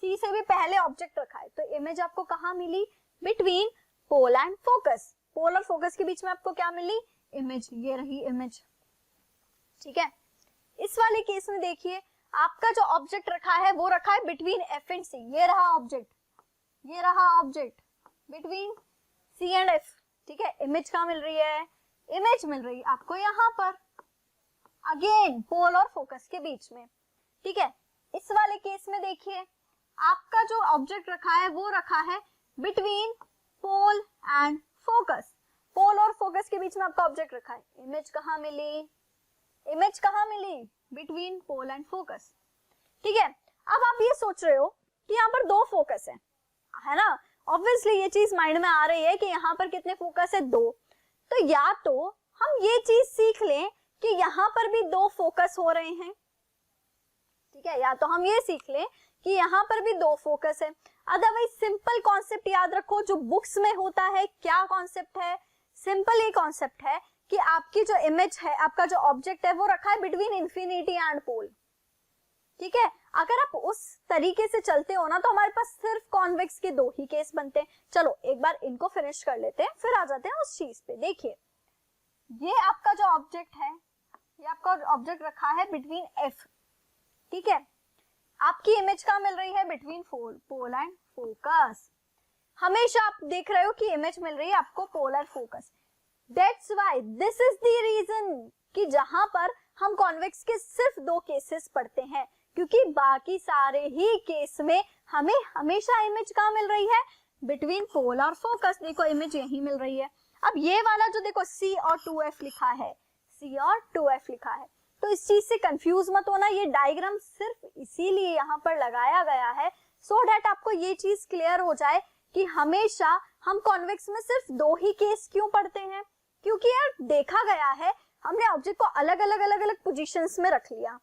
A: सी से भी पहले ऑब्जेक्ट रखा है, तो इमेज आपको कहाँ मिली, बिटवीन पोल एंड फोकस। पोल और फोकस के बीच में आपको क्या मिली, इमेज, ये रही इमेज, ठीक है। इस वाले केस में देखिए आपका जो ऑब्जेक्ट रखा है वो रखा है बिटवीन एफ एंड सी, ये रहा ऑब्जेक्ट, ये रहा object between C and F, ठीक है। इमेज कहाँ मिल रही है, इमेज मिल रही है आपको यहाँ पर, अगेन पोल और फोकस के बीच में, ठीक है। इस वाले केस में देखिए आपका जो ऑब्जेक्ट रखा है वो रखा है बिटवीन पोल एंड फोकस, पोल और फोकस के बीच में आपका ऑब्जेक्ट रखा है, इमेज कहाँ मिली, इमेज कहाँ मिली, बिटवीन पोल एंड फोकस, ठीक है। अब आप ये सोच रहे हो कि यहाँ पर दो फोकस है ना, ऑब्वियसली ये चीज माइंड में आ रही है कि यहाँ पर कितने फोकस है, दो। तो या तो हम ये चीज सीख लें कि यहाँ पर भी दो फोकस हो रहे हैं, ठीक है, या तो हम ये सीख लें कि यहाँ पर भी दो फोकस है। अदरवाइज सिंपल कॉन्सेप्ट याद रखो जो बुक्स में होता है, क्या कॉन्सेप्ट है, सिंपल ये कॉन्सेप्ट है कि आपकी जो इमेज है, आपका जो ऑब्जेक्ट है वो रखा है बिटवीन इंफिनिटी एंड पोल, ठीक है। अगर आप उस तरीके से चलते हो ना तो हमारे पास सिर्फ कॉन्वेक्स के दो ही केस बनते हैं। चलो एक बार इनको फिनिश कर लेते हैं, फिर आ जाते हैं उस चीज पे। देखिए ये आपका जो ऑब्जेक्ट है, ये आपका ऑब्जेक्ट रखा है बिटवीन एफ, ठीक है। आपकी इमेज कहाँ मिल रही है, बिटवीन पोल एंड फोकस। हमेशा आप देख रहे हो कि इमेज मिल रही है आपको pole and focus. That's why this is the reason कि जहां पर हम कॉन्वेक्स के सिर्फ दो केसेस पढ़ते हैं, क्योंकि बाकी सारे ही केस में हमें हमेशा इमेज कहाँ मिल रही है, बिटवीन पोल और फोकस। देखो इमेज यही मिल रही है। अब ये वाला जो देखो C और 2F लिखा है, C और 2F लिखा है, तो इस चीज से कंफ्यूज मत होना। ये डायग्राम सिर्फ इसीलिए यहाँ पर लगाया गया है सो दैट आपको ये चीज क्लियर हो जाए कि हमेशा हम कॉन्वेक्स में सिर्फ दो ही केस क्यों पढ़ते हैं, क्योंकि यार देखा गया है हमने ऑब्जेक्ट को अलग अलग पोजीशंस में रख लिया,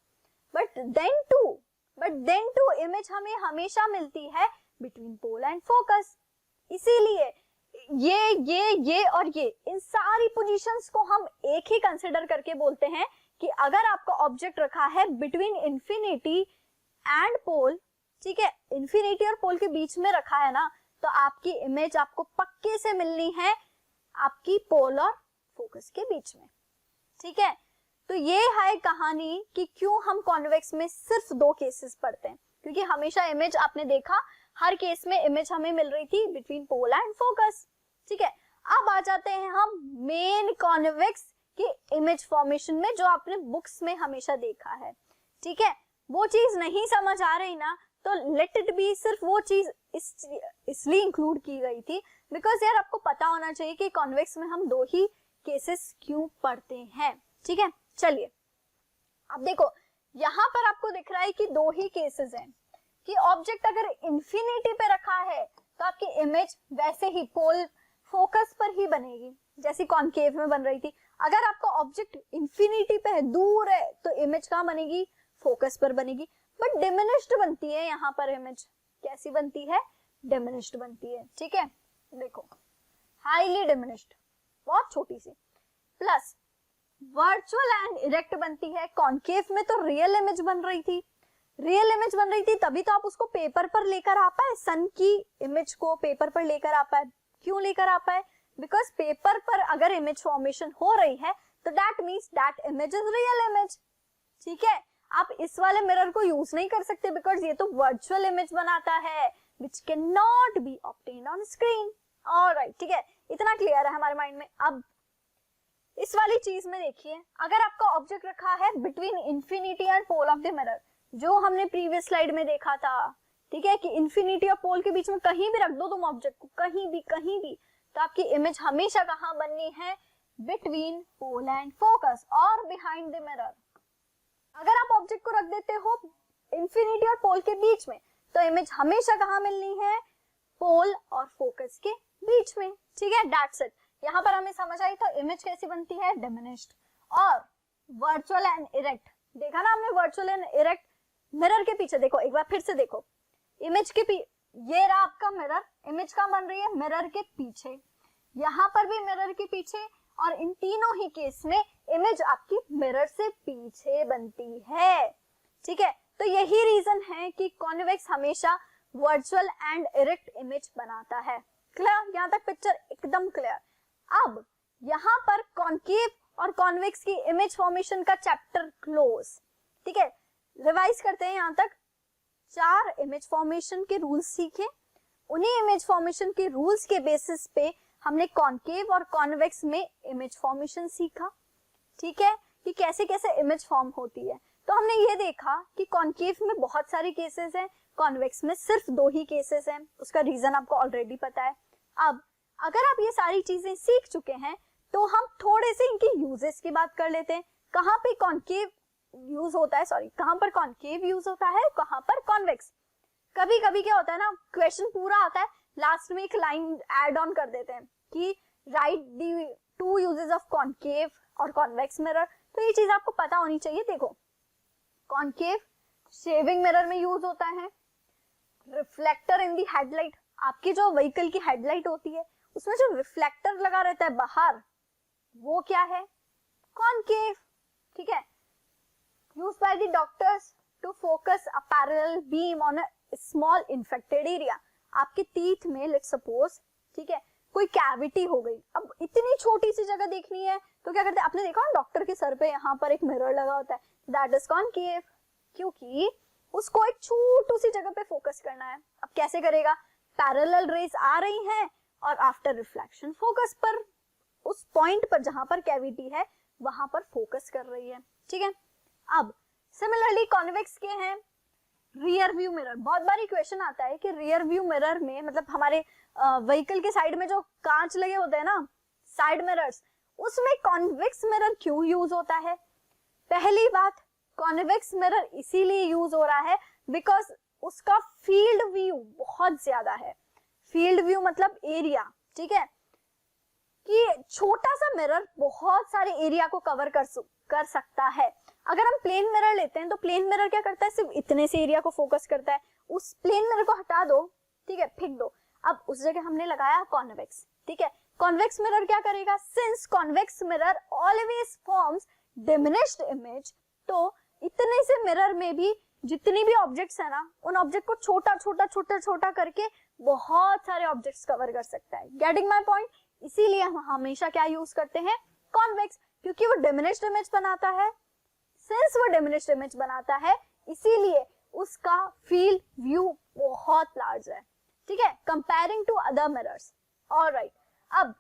A: बट देन टू इमेज हमें हमेशा मिलती है बिटवीन पोल एंड फोकस। इसीलिए ये और ये इन सारी पोजीशंस को हम एक ही कंसिडर करके बोलते हैं कि अगर आपका ऑब्जेक्ट रखा है बिटवीन इंफिनिटी एंड पोल, ठीक है, इंफिनिटी और पोल के बीच में रखा है ना, तो आपकी इमेज आपको पक्के से मिलनी है आपकी पोल और फोकस के बीच में, ठीक है। तो ये है कहानी कि क्यों हम कॉन्वेक्स में सिर्फ दो केसेस पढ़ते हैं, क्योंकि हमेशा इमेज आपने देखा हर केस में इमेज हमें मिल रही थी बिटवीन पोल एंड फोकस, ठीक है। अब आ जाते हैं हम मेन कॉन्वेक्स की इमेज फॉर्मेशन में, जो आपने बुक्स में हमेशा देखा है, ठीक है। वो चीज नहीं समझ आ रही ना तो लेट इट बी, सिर्फ वो चीज इसलिए इंक्लूड की गई थी बिकॉज यार आपको पता होना चाहिए कि कॉन्वेक्स में हम दो ही केसेस क्यों पढ़ते हैं, ठीक है। चलिए अब देखो यहाँ पर आपको दिख रहा है कि दो ही केसेस हैं कि ऑब्जेक्ट अगर इंफिनिटी पे रखा है तो आपकी इमेज वैसे ही पोल फोकस पर ही बनेगी जैसी कॉनकेव में बन रही थी। अगर आपका ऑब्जेक्ट इंफिनिटी पे है, दूर है, तो इमेज कहाँ बनेगी, फोकस पर बनेगी, बट डिमिनिश्ड बनती है। यहाँ पर इमेज कैसी बनती है, डिमिनिश्ड बनती है, ठीक है। देखो हाईली डिमिनिश्ड, बहुत छोटी सी, प्लस वर्चुअल एंड इरेक्ट बनती है। कॉनकेव में तो रियल इमेज बन रही थी, रियल इमेज बन रही थी, तभी तो आप उसको पेपर पर लेकर आ पाए, सन की इमेज को पेपर पर लेकर आ पाए। क्यों लेकर आ पाए, बिकॉज पेपर पर अगर इमेज फॉर्मेशन हो रही है तो that means that image is real image, ठीक है। आप इस वाले मिरर को यूज नहीं कर सकते बिकॉज ये तो वर्चुअल इमेज बनाता है which can not be obtained on screen. Alright, ठीक है, इतना क्लियर है हमारे माइंड में। अब इस वाली चीज में देखिए, अगर आपका ऑब्जेक्ट रखा है between infinity and pole of the mirror, जो हमने प्रीवियस स्लाइड में देखा था, ठीक है, कि इंफिनिटी और पोल के बीच में कहीं भी रख दो तुम ऑब्जेक्ट को, कहीं भी, तो आपकी इमेज हमेशा कहाँ बननी है, बिटवीन पोल एंड फोकस और बिहाइंड द मिरर। अगर आप ऑब्जेक्ट को रख देते हो इंफिनिटी और पोल के बीच में तो इमेज हमेशा कहाँ मिलनी है, पोल और फोकस के बीच में, ठीक है। That's it. यहाँ पर हमें समझ आई तो इमेज कैसी बनती है, डिमिनिश्ड। और वर्चुअल एंड इरेक्ट देखा ना हमने, वर्चुअल एंड इरेक्ट मिरर के पीछे देखो, एक बार फिर से देखो, इमेज के ये रहा आपका मिरर, इमेज कहाँ बन रही है, मिरर के पीछे, यहाँ पर भी मिरर के पीछे, और इन तीनों ही केस में इमेज आपकी मिरर से पीछे बनती है, ठीक है। तो यही रीजन है कि कॉन्वेक्स हमेशा वर्चुअल एंड इरेक्ट इमेज बनाता है। क्लियर? यहाँ तक पिक्चर एकदम क्लियर। अब यहाँ पर कॉन्केव और कॉन्वेक्स की इमेज फॉर्मेशन का चैप्टर क्लोज। ठीक है, रिवाइज करते हैं। यहाँ तक 4 इमेज फॉर्मेशन के रूल्स सीखे। उन्हीं इमेज फॉर्मेशन के रूल्स के बेसिस पे हमने कॉन्केव और कॉन्वेक्स में इमेज फॉर्मेशन सीखा। ठीक है, कि कैसे कैसे इमेज फॉर्म होती है। तो हमने ये देखा कि कॉन्केव में बहुत सारे केसेस हैं, कॉन्वेक्स में सिर्फ 2 ही केसेस हैं। उसका रीजन आपको ऑलरेडी पता है। अब अगर आप ये सारी चीजें सीख चुके हैं तो हम थोड़े से इनके यूजेस की बात कर लेते हैं। कहाँ पे कॉन्केव यूज होता है, सॉरी कहाँ पर कॉन्केव यूज होता है, कहाँ पर कॉन्वेक्स। कभी कभी क्या होता है ना, क्वेश्चन पूरा आता है, लास्ट में एक लाइन ऐड ऑन कर देते हैं कि right the 2 uses of concave और कॉन्वेक्स मिरर। तो ये चीज आपको पता होनी चाहिए। देखो, कॉन्केव शेविंग मिरर में यूज होता है। रिफ्लेक्टर इन दी हेडलाइट, आपकी जो व्हीकल की हेडलाइट होती है उसमें जो रिफ्लेक्टर लगा रहता है बाहर, वो क्या है, कॉन्केव। ठीक है, used by the doctors to focus a parallel beam on a small infected area. आपके टीथ में लेट्स सपोज, ठीक है, कोई कैविटी हो गई, अब इतनी छोटी सी जगह देखनी है तो क्या करते हैं, आपने देखा डॉक्टर के सर पे यहाँ पर एक मिरर लगा होता है, दैट इज कॉन्केव, क्योंकि उसको एक छोटी सी जगह पे फोकस करना है। अब कैसे करेगा, पैरेलल रेज आ रही हैं और आफ्टर रिफ्लेक्शन फोकस पर, उस पॉइंट पर जहां पर कैविटी है वहां पर फोकस कर रही है। ठीक है, अब सिमिलरली कॉन्वेक्स के हैं रियर व्यू मिरर। बहुत बारी क्वेश्चन आता है कि रियर व्यू मिरर में, मतलब हमारे व्हीकल के साइड में जो कांच लगे होते हैं ना, साइड मिरर्स, उसमें कॉन्वेक्स मिरर क्यों यूज होता है। पहली बात, कॉन्वेक्स मिरर इसीलिए यूज हो रहा है बिकॉज उसका फील्ड व्यू बहुत ज्यादा है। फील्ड व्यू मतलब एरिया, ठीक है, कि छोटा सा मिरर बहुत सारे एरिया को कवर कर सकता है। अगर हम प्लेन मिरर लेते हैं तो प्लेन मिरर क्या करता है, सिर्फ इतने से एरिया को फोकस करता है। उस प्लेन मिरर को हटा दो, ठीक है, फेंक दो। अब उस जगह हमने लगाया कॉन्वेक्स। ठीक है, कॉन्वेक्स मिरर क्या करेगा, since convex mirror always forms diminished image, तो इतने से मिरर में भी जितनी भी ऑब्जेक्ट्स है ना, उन ऑब्जेक्ट को छोटा छोटा छोटा छोटा करके बहुत सारे ऑब्जेक्ट्स कवर कर सकता है। Getting my point? इसीलिए हम हमेशा क्या यूज करते हैं, कॉन्वेक्स, क्योंकि वो डिमिनिश्ड इमेज बनाता है। सिंस वो डिमिनिश्ड इमेज बनाता है, इसीलिए उसका फील्ड व्यू बहुत लार्ज है। ठीक है, comparing to other mirrors. Alright, अब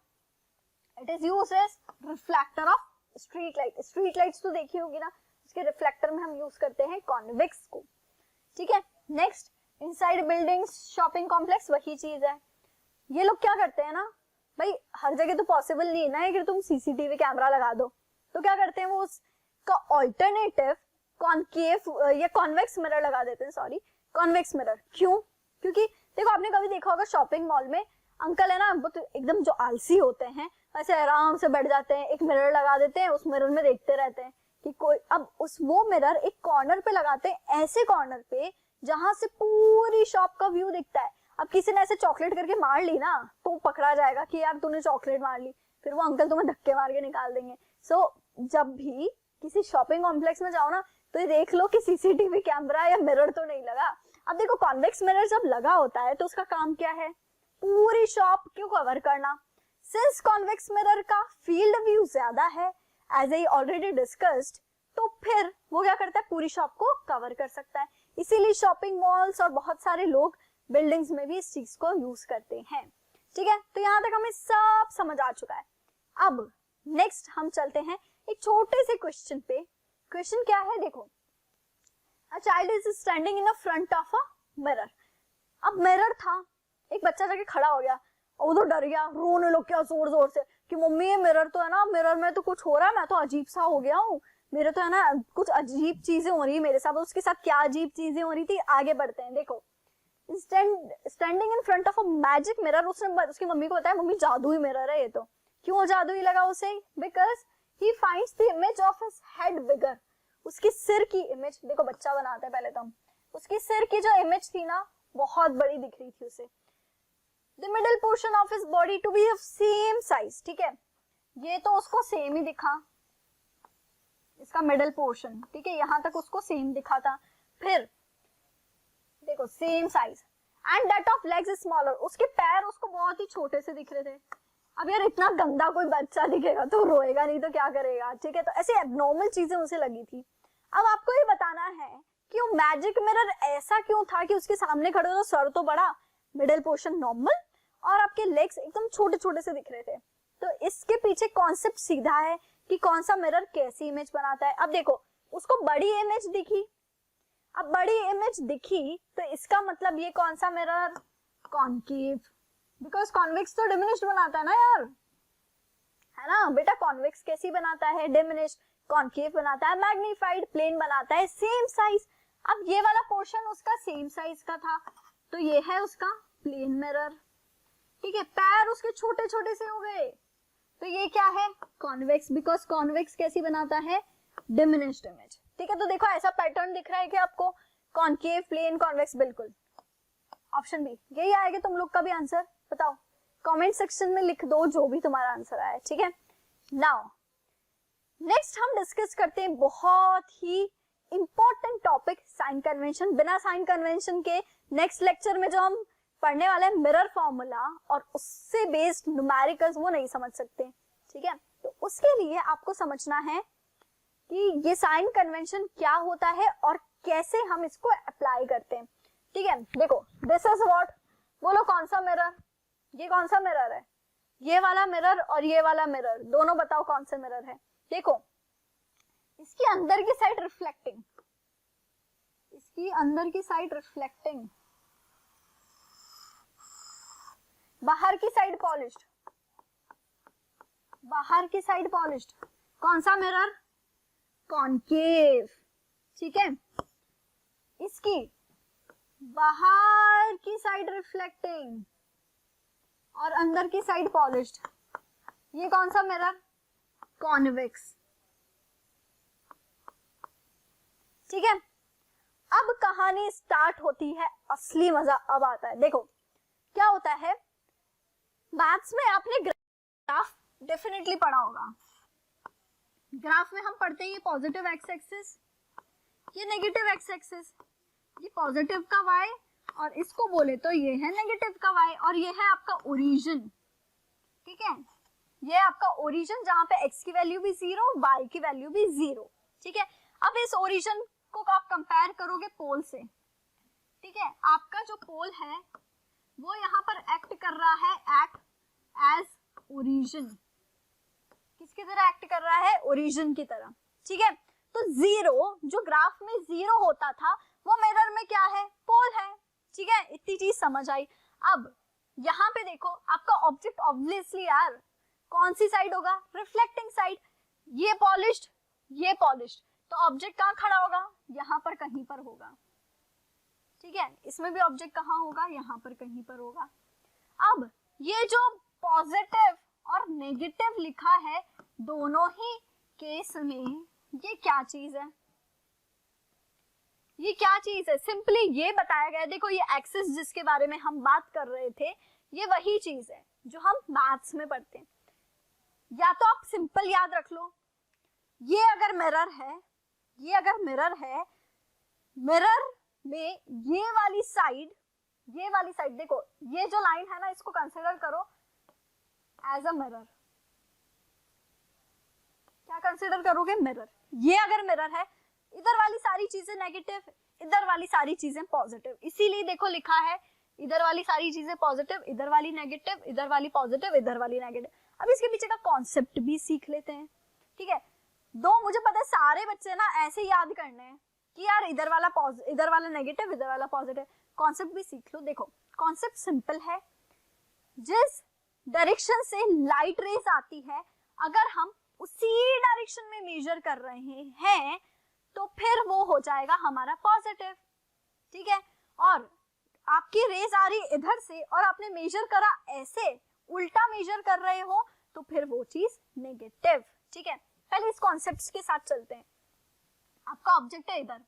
A: it is used as reflector of street light. Street lights तो देखी होगी ना, उसके रिफ्लेक्टर में हम यूज करते हैं कॉन्वेक्स को। ठीक है, next, inside buildings, shopping complex, वही चीज है। ये लोग क्या करते हैं ना, भाई हर जगह तो पॉसिबल नहीं है ना कि तुम सीसीटीवी कैमरा लगा दो, तो क्या करते हैं वो उसका ऑल्टरनेटिव कॉन्केव या कॉन्वेक्स मिरर लगा देते हैं। Sorry, convex mirror. क्यों? क्योंकि देखो, आपने कभी देखा होगा शॉपिंग मॉल में अंकल है ना, वो तो एकदम जो आलसी होते हैं, ऐसे आराम से बैठ जाते हैं, एक मिरर लगा देते हैं, उस मिरर में देखते रहते हैं कि कोई, अब उस वो मिरर एक कॉर्नर पे लगाते हैं, ऐसे कॉर्नर पे जहां से पूरी शॉप का व्यू दिखता है। अब किसी ने ऐसे चॉकलेट करके मार ली ना, तो पकड़ा जाएगा कि यार तूने चॉकलेट मार ली, फिर वो अंकल तुम्हें धक्के मार के निकाल देंगे। सो जब भी किसी शॉपिंग कॉम्प्लेक्स में जाओ ना, तो ये देख लो कि सीसीटीवी कैमरा या मिरर तो नहीं लगा। अब देखो, कॉन्वेक्स मिरर जब लगा होता है तो उसका काम क्या है, पूरी शॉप को कवर करना। सिंस कॉन्वेक्स मिरर का फील्ड व्यू ज्यादा है, एज आई ऑलरेडी डिस्कस्ड, तो फिर वो क्या करता है, पूरी शॉप को कवर कर सकता है। इसीलिए शॉपिंग मॉल्स और बहुत सारे लोग बिल्डिंग्स में भी इस चीज को यूज करते हैं। ठीक है, तो यहाँ तक हमें सब समझ आ चुका है। अब नेक्स्ट हम चलते हैं एक छोटे से क्वेश्चन पे। क्वेश्चन क्या है, देखो, a child is standing in front of a mirror. अब मिरर था, एक बच्चा जाके खड़ा हो गया और वो तो डर गया, रोने लग गया जोर जोर से कि मम्मी ये मिरर तो है ना, मिरर में तो कुछ हो रहा है, मैं तो अजीब सा हो गया हूँ, मेरे तो है ना कुछ अजीब चीजें हो रही है मेरे साथ। उसके साथ क्या अजीब चीजें हो रही थी, आगे बढ़ते हैं। देखो, standing in front of a magic mirror, उसने उसकी मम्मी को बताया, मम्मी जादुई मिरर है ये तो। क्यों जादुई लगा उसे, because he finds the image of his head bigger. उसकी सिर की इमेज, देखो बच्चा बनाते हैं पहले तो हम, उसकी सिर की जो इमेज थी ना, बहुत बड़ी दिख रही थी उसे। The middle portion of his body to be of same size. ठीक है, ये तो उसको सेम ही दिखा, इसका मिडिल पोर्शन, ठीक है, यहां तक उसको सेम दिखा था। फिर देखो, same size and that of legs smaller, उसके पैर उसको बहुत ही छोटे से दिख रहे थे। अब यार इतना गंदा कोई बच्चा दिखेगा तो रोएगा नहीं तो क्या करेगा, ठीक है। तो ऐसे एबनॉर्मल चीजें उसे लगी थी। अब आपको ये बताना है कि वो मैजिक मिरर ऐसा क्यों था कि उसके सामने खड़े हो तो सर तो बड़ा, मिडिल पोर्शन नॉर्मल और आपके लेग्स एकदम छोटे छोटे से दिख रहे थे। तो इसके पीछे कॉन्सेप्ट सीधा है कि कौन सा मिरर कैसी इमेज बनाता है। अब देखो उसको बड़ी इमेज दिखी, अब बड़ी इमेज दिखी तो इसका मतलब ये कौन सा मिरर, कॉन्केव, बिकॉज कॉन्वेक्स तो डिमिनिश्ड बनाता है ना यार, है ना बेटा। कॉन्वेक्स कैसी बनाता है, डिमिनिश्ड। कॉन्केव बनाता है मैग्नीफाइड, प्लेन बनाता है सेम साइज। अब ये वाला पोर्शन उसका सेम साइज का था तो ये है उसका प्लेन मिरर, ठीक है। पैर उसके छोटे छोटे से हो गए तो ये क्या है, कॉन्वेक्स, बिकॉज कॉन्वेक्स कैसी बनाता है, डिमिनिश्ड इमेज, ठीक है। तो देखो ऐसा पैटर्न दिख रहा है कि आपको, कॉन्केव, प्लेन, कॉन्वेक्स, बिल्कुल ऑप्शन बी यही आएगा तुम लोग का भी आंसर। बताओ कमेंट सेक्शन में लिख दो जो भी तुम्हारा आंसर आया, ठीक है। नाउ नेक्स्ट हम डिस्कस करते हैं बहुत ही इंपॉर्टेंट टॉपिक, साइन कन्वेंशन। बिना साइन कन्वेंशन के नेक्स्ट लेक्चर में जो हम पढ़ने वाले हैं मिरर फॉर्मूला और उससे बेस्ड न्यूमेरिकल्स, वो नहीं समझ सकते, ठीक है। तो उसके लिए आपको समझना है कि ये साइन कन्वेंशन क्या होता है और कैसे हम इसको अप्लाई करते हैं, ठीक है। देखो दिस इज व्हाट, बोलो कौन सा मिरर, ये कौन सा मिरर है, ये वाला मिरर और ये वाला मिरर, दोनों बताओ कौन सा मिरर है। देखो इसकी अंदर की साइड रिफ्लेक्टिंग, इसकी अंदर की साइड रिफ्लेक्टिंग, बाहर की साइड पॉलिश्ड, बाहर की साइड पॉलिश्ड, कौन सा मिरर, कॉन्केव, ठीक है। इसकी बाहर की साइड रिफ्लेक्टिंग और अंदर की साइड पॉलिश्ड, ये कौन सा मिरर, कॉन्वेक्स, ठीक है। अब कहानी स्टार्ट होती है, असली मजा अब आता है। देखो क्या होता है, मैथ्स में आपने ग्राफ डेफिनेटली पढ़ा होगा। ग्राफ में हम पढ़ते हैं ये पॉजिटिव एक्स एक्सिस, ये नेगेटिव एक्स एक्सिस, ये पॉजिटिव का y और इसको बोले तो ये है नेगेटिव का y और ये है आपका ओरिजिन, ठीक है। ये आपका ओरिजिन जहां पे x की वैल्यू भी 0, y की वैल्यू भी 0, ठीक है। अब इस ओरिजिन को आप कंपेयर करोगे पोल से, ठीक है। आपका जो पोल है वो यहाँ पर एक्ट कर रहा है, एक्ट एज ओरिजिन, किसकी तरह एक्ट कर रहा है, ओरिजिन की तरह, ठीक है। तो जीरो, जो ग्राफ में जीरो होता था वो मिरर में क्या है, पोल है, ठीक है। इतनी चीज समझ आई। अब यहाँ पे देखो आपका ऑब्जेक्ट ऑब्वियसली यार कौन सी साइड होगा, रिफ्लेक्टिंग साइड, ये पॉलिश्ड, ये पॉलिश्ड, तो ऑब्जेक्ट कहाँ खड़ा होगा, यहाँ पर कहीं पर होगा, ठीक है। इसमें भी ऑब्जेक्ट कहाँ होगा, यहाँ पर कहीं पर होगा। अब ये जो पॉजिटिव और नेगेटिव लिखा है दोनों ही केस में, ये क्या चीज है, ये क्या चीज है, सिंपली ये बताया गया है। देखो ये एक्सिस जिसके बारे में हम बात कर रहे थे ये वही चीज है जो हम मैथ्स में पढ़ते हैं। या तो आप सिंपल याद रख लो, ये अगर मिरर है, ये अगर मिरर है, मिरर में ये वाली साइड देखो ये जो लाइन है ना इसको कंसीडर करो एज अ मिरर। क्या कंसीडर करोगे, मिरर। ये अगर मिरर है, इधर वाली सारी चीजें नेगेटिव, इधर वाली सारी चीजें पॉजिटिव, इसीलिए देखो लिखा है इधर वाली सारी चीजें पॉजिटिव, इधर वाली नेगेटिव, इधर वाली पॉजिटिव, इधर वाली नेगेटिव। अब इसके पीछे का कॉन्सेप्ट भी सीख लेते हैं, ठीक है। दो मुझे पता है सारे बच्चे ना ऐसे याद करने हैं कि यार इधर वाला नेगेटिव, इधर वाला पॉजिटिव, कॉन्सेप्ट भी सीख लो। देखो कॉन्सेप्ट सिंपल है, जिस डायरेक्शन से लाइट रेज आती है अगर हम उसी डायरेक्शन में मेजर कर रहे हैं तो फिर वो हो जाएगा हमारा पॉजिटिव, ठीक है। और आपकी रेज आ रही इधर से और आपने मेजर करा ऐसे, उल्टा मेजर कर रहे हो तो फिर वो चीज नेगेटिव, ठीक है। पहले इस कॉन्सेप्ट्स के साथ चलते हैं। आपका ऑब्जेक्ट है इधर,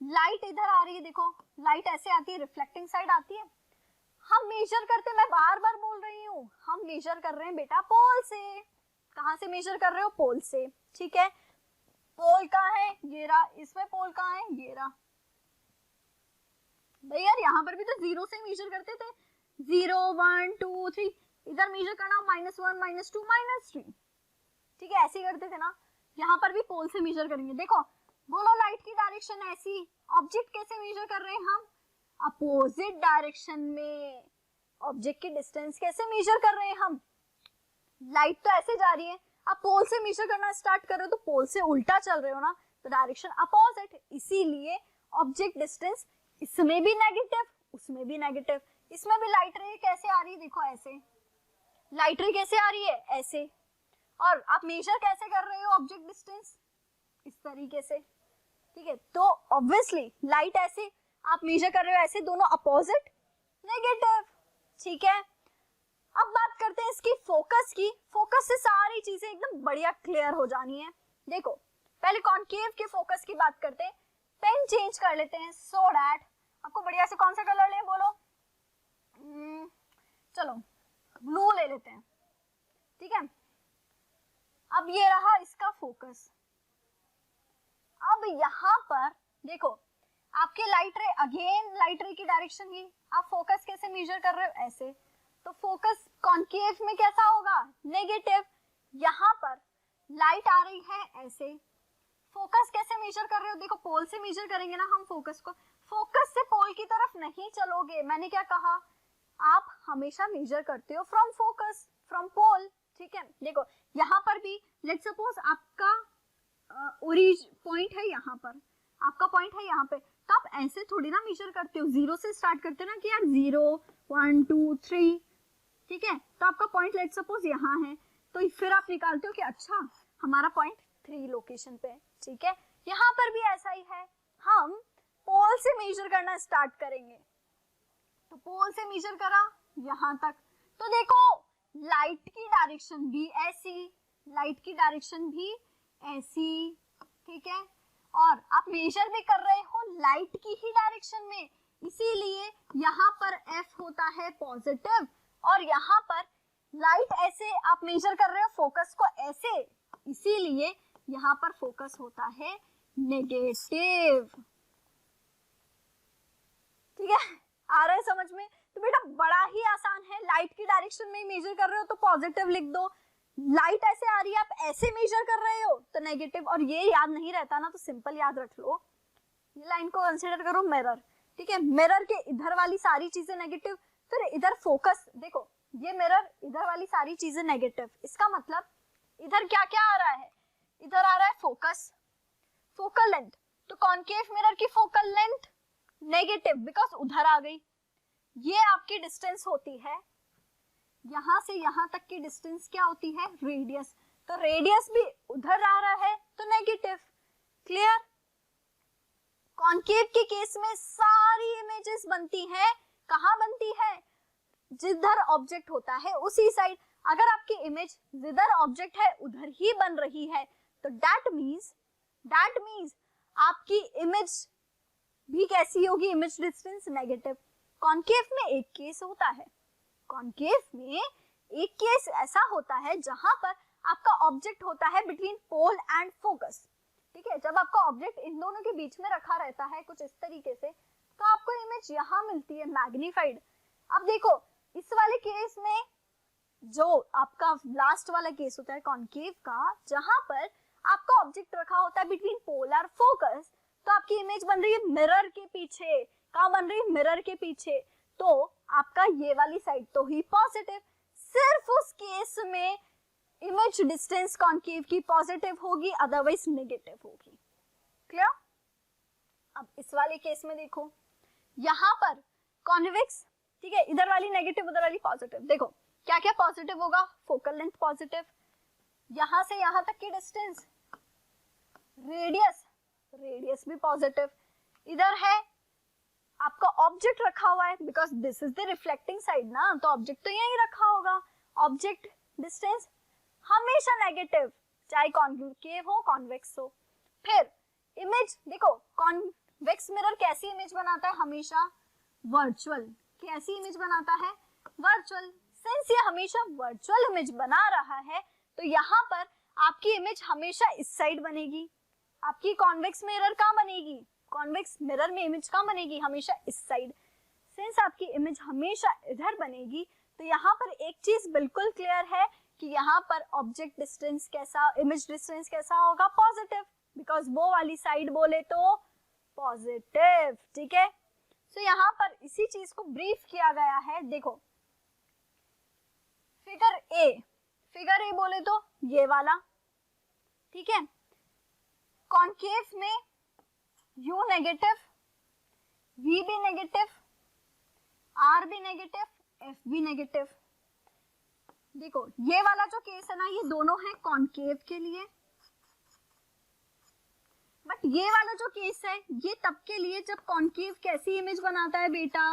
A: लाइट इधर आ रही है, देखो लाइट ऐसे आती है, रिफ्लेक्टिंग साइड आती है। हम मेजर करते, मैं बार बार बोल रही हूँ, हम मेजर कर रहे हैं बेटा पोल से। कहां से मेजर कर रहे हो, पोल से, ठीक है। पोल कहाँ है, ये रहा, इसमें पोल कहाँ है, ये रहा, भाई यार यहाँ पर भी तो 0 से मेजर करते थे, 0 1 2 3, इधर मेजर करना -1 -2 -3, ठीक है, ऐसे ही करते थे ना। यहाँ पर भी पोल से मेजर करेंगे। देखो बोलो लाइट की डायरेक्शन ऐसी, ऑब्जेक्ट कैसे मेजर कर रहे हैं हम, अपोजिट डायरेक्शन में। ऑब्जेक्ट की डिस्टेंस कैसे मेजर कर रहे हैं हम, लाइट तो ऐसे जा रही है, आप पोल से मेजर करना स्टार्ट कर रहे हो तो पोल से उल्टा चल रहे हो ना, तो डायरेक्शन अपोजिट, इसीलिए ऑब्जेक्ट डिस्टेंस इसमें भी नेगेटिव उसमें भी नेगेटिव। इसमें भी लाइट रे कैसे आ रही है, देखो ऐसे, लाइट रे कैसे आ रही है ऐसे, और आप मेजर कैसे कर रहे हो ऑब्जेक्ट डिस्टेंस, इस तरीके से, ठीक है। तो ऑब्वियसली लाइट ऐसे आप मेजर कर रहे हो ऐसे, दोनों अपोजिट नेगेटिव, ठीक है। अब बात करते हैं इसकी फोकस की। फोकस से सारी चीजें एकदम बढ़िया क्लियर हो जानी है। देखो पहले कॉनकेव के फोकस की बात करते हैं। पेन चेंज कर लेते हैं सो दैट आपको बढ़िया से, कौन सा कलर लें बोलो, चलो ब्लू ले लेते हैं, ठीक है। अब ये रहा इसका फोकस। अब यहाँ पर देखो आपके लाइट रे, अगेन लाइट रे की डायरेक्शन ही, आप फोकस कैसे मेजर कर रहे हो ऐसे, तो फोकस कॉनकेव में कैसा होगा, नेगेटिव। यहाँ पर लाइट आ रही है ऐसे, फोकस कैसे मेजर कर रहे हो, देखो पोल से मेजर करेंगे ना हम फोकस को, फोकस से पोल की तरफ नहीं चलोगे, मैंने क्या कहा, आप हमेशा मेजर करते हो फ्रॉम फोकस, फ्रॉम पोल, ठीक है। देखो यहाँ पर भी लेट्स सपोज आपका पॉइंट है यहाँ पर, आपका पॉइंट है यहाँ पे, तो आप ऐसे थोड़ी ना मेजर करते हो, 0 से स्टार्ट करते हो ना कि यार 0 1 2 3, ठीक है। तो आपका पॉइंट लेट्स सपोज यहाँ है, तो फिर आप निकालते हो कि अच्छा हमारा पॉइंट 3 लोकेशन पे है, ठीक है। यहाँ पर भी ऐसा ही है, हम पोल से मेजर करना स्टार्ट करेंगे, तो पोल से मेजर करा यहाँ तक, तो देखो लाइट की डायरेक्शन भी ऐसी, लाइट की डायरेक्शन भी ऐसी, ठीक है, और आप मेजर भी कर रहे हो लाइट की ही डायरेक्शन में, इसीलिए यहाँ पर F होता है पॉजिटिव, और यहाँ पर लाइट ऐसे आप मेजर कर रहे हो फोकस को ऐसे, इसीलिए यहाँ पर फोकस होता है नेगेटिव, ठीक है। आ रहा है समझ में, तो बेटा बड़ा ही आसान है, लाइट की डायरेक्शन में मेजर कर रहे हो तो पॉजिटिव लिख दो, लाइट ऐसे आ रही है आप ऐसे मेजर कर रहे हो तो नेगेटिव, और ये याद नहीं रहता ना तो सिंपल याद रख लो, ये लाइन को कंसीडर करो मिरर, ठीक है। मिरर के इधर वाली सारी चीजें नेगेटिव, फिर इधर फोकस, देखो ये मिरर, इधर वाली सारी चीजें नेगेटिव, इसका मतलब इधर क्या क्या आ रहा है, इधर आ रहा है फोकस, फोकल लेंथ, तो कॉनकेव मिरर की फोकल लेंथ नेगेटिव बिकॉज उधर आ गई। ये आपकी डिस्टेंस होती है, यहां से यहां तक की डिस्टेंस क्या होती है, रेडियस, तो रेडियस भी उधर आ रहा है तो नेगेटिव, क्लियर। कॉनकेव के केस में सारी इमेजेस बनती हैं, कहां बनती है, जिधर ऑब्जेक्ट होता है उसी साइड, अगर आपकी इमेज जिधर ऑब्जेक्ट है उधर ही बन रही है तो दैट मींस आपकी इमेज भी कैसी होगी, इमेज डिस्टेंस नेगेटिव। कॉनकेव में एक केस होता है, कॉनकेव में एक केस ऐसा होता है जहां पर आपका ऑब्जेक्ट होता है बिटवीन पोल एंड फोकस, ठीक है। जब आपका ऑब्जेक्ट इन दोनों के बीच में रखा रहता है कुछ इस तरीके से, तो आपको इमेज यहाँ मिलती है मैग्नीफाइड। अब देखो इस वाले केस में जो आपका लास्ट वाला केस होता है कॉनकेव का, जहां पर आपका ऑब्जेक्ट रखा होता है बिटवीन पोल और फोकस, तो आपकी इमेज बन रही है मिरर के पीछे, कहाँ बन रही है, मिरर के पीछे, तो आपका ये वाली साइड तो ही पॉजिटिव, सिर्फ उस केस में इमेज डिस्टेंस कॉनकेव की पॉजिटिव होगी, अदरवाइज नेगेटिव होगी, क्लियर। अब इस वाले केस में देखो यहाँ पर कॉन्वेक्स, ठीक है, इधर वाली नेगेटिव उधर वाली पॉजिटिव, देखो क्या क्या पॉजिटिव होगा, फोकल लेंथ पॉजिटिव, यहां से यहां तक की डिस्टेंस, रेडियस भी पॉजिटिव, इधर है आपका ऑब्जेक्ट रखा हुआ है because this is the reflecting side ना, तो ऑब्जेक्ट तो यहीं रखा होगा, ऑब्जेक्ट डिस्टेंस हमेशा नेगेटिव, चाहे कॉन्केव हो कॉन्वेक्स हो। फिर इमेज देखो, कॉन्वेक्स मिरर कैसी इमेज बनाता है, हमेशा वर्चुअल, कैसी इमेज बनाता है, वर्चुअल। सिंस ये हमेशा वर्चुअल इमेज बना रहा है तो यहाँ पर आपकी इमेज हमेशा इस साइड बनेगी, आपकी कॉन्वेक्स मिरर कहाँ बनेगी, कॉन्वेक्स मिरर में इमेज कहाँ बनेगी, हमेशा इस साइड। सिंस आपकी इमेज हमेशा इधर बनेगी तो यहाँ पर एक चीज बिल्कुल क्लियर है कि यहाँ पर ऑब्जेक्ट डिस्टेंस कैसा, इमेज डिस्टेंस कैसा होगा, पॉजिटिव, बिकॉज वो वाली साइड बोले तो पॉजिटिव। ठीक है, सो यहाँ पर इसी चीज को ब्रीफ किया गया है। देखो फिगर ए बोले तो ये वाला, ठीक है, कॉन्केव में U नेगेटिव, V भी नेगेटिव, R भी नेगेटिव, F भी नेगेटिव। देखो ये वाला जो केस है ना, ये दोनों है कॉन्केव के लिए, बट ये वाला जो केस है ये तब के लिए जब कॉन्केव कैसी इमेज बनाता है बेटा,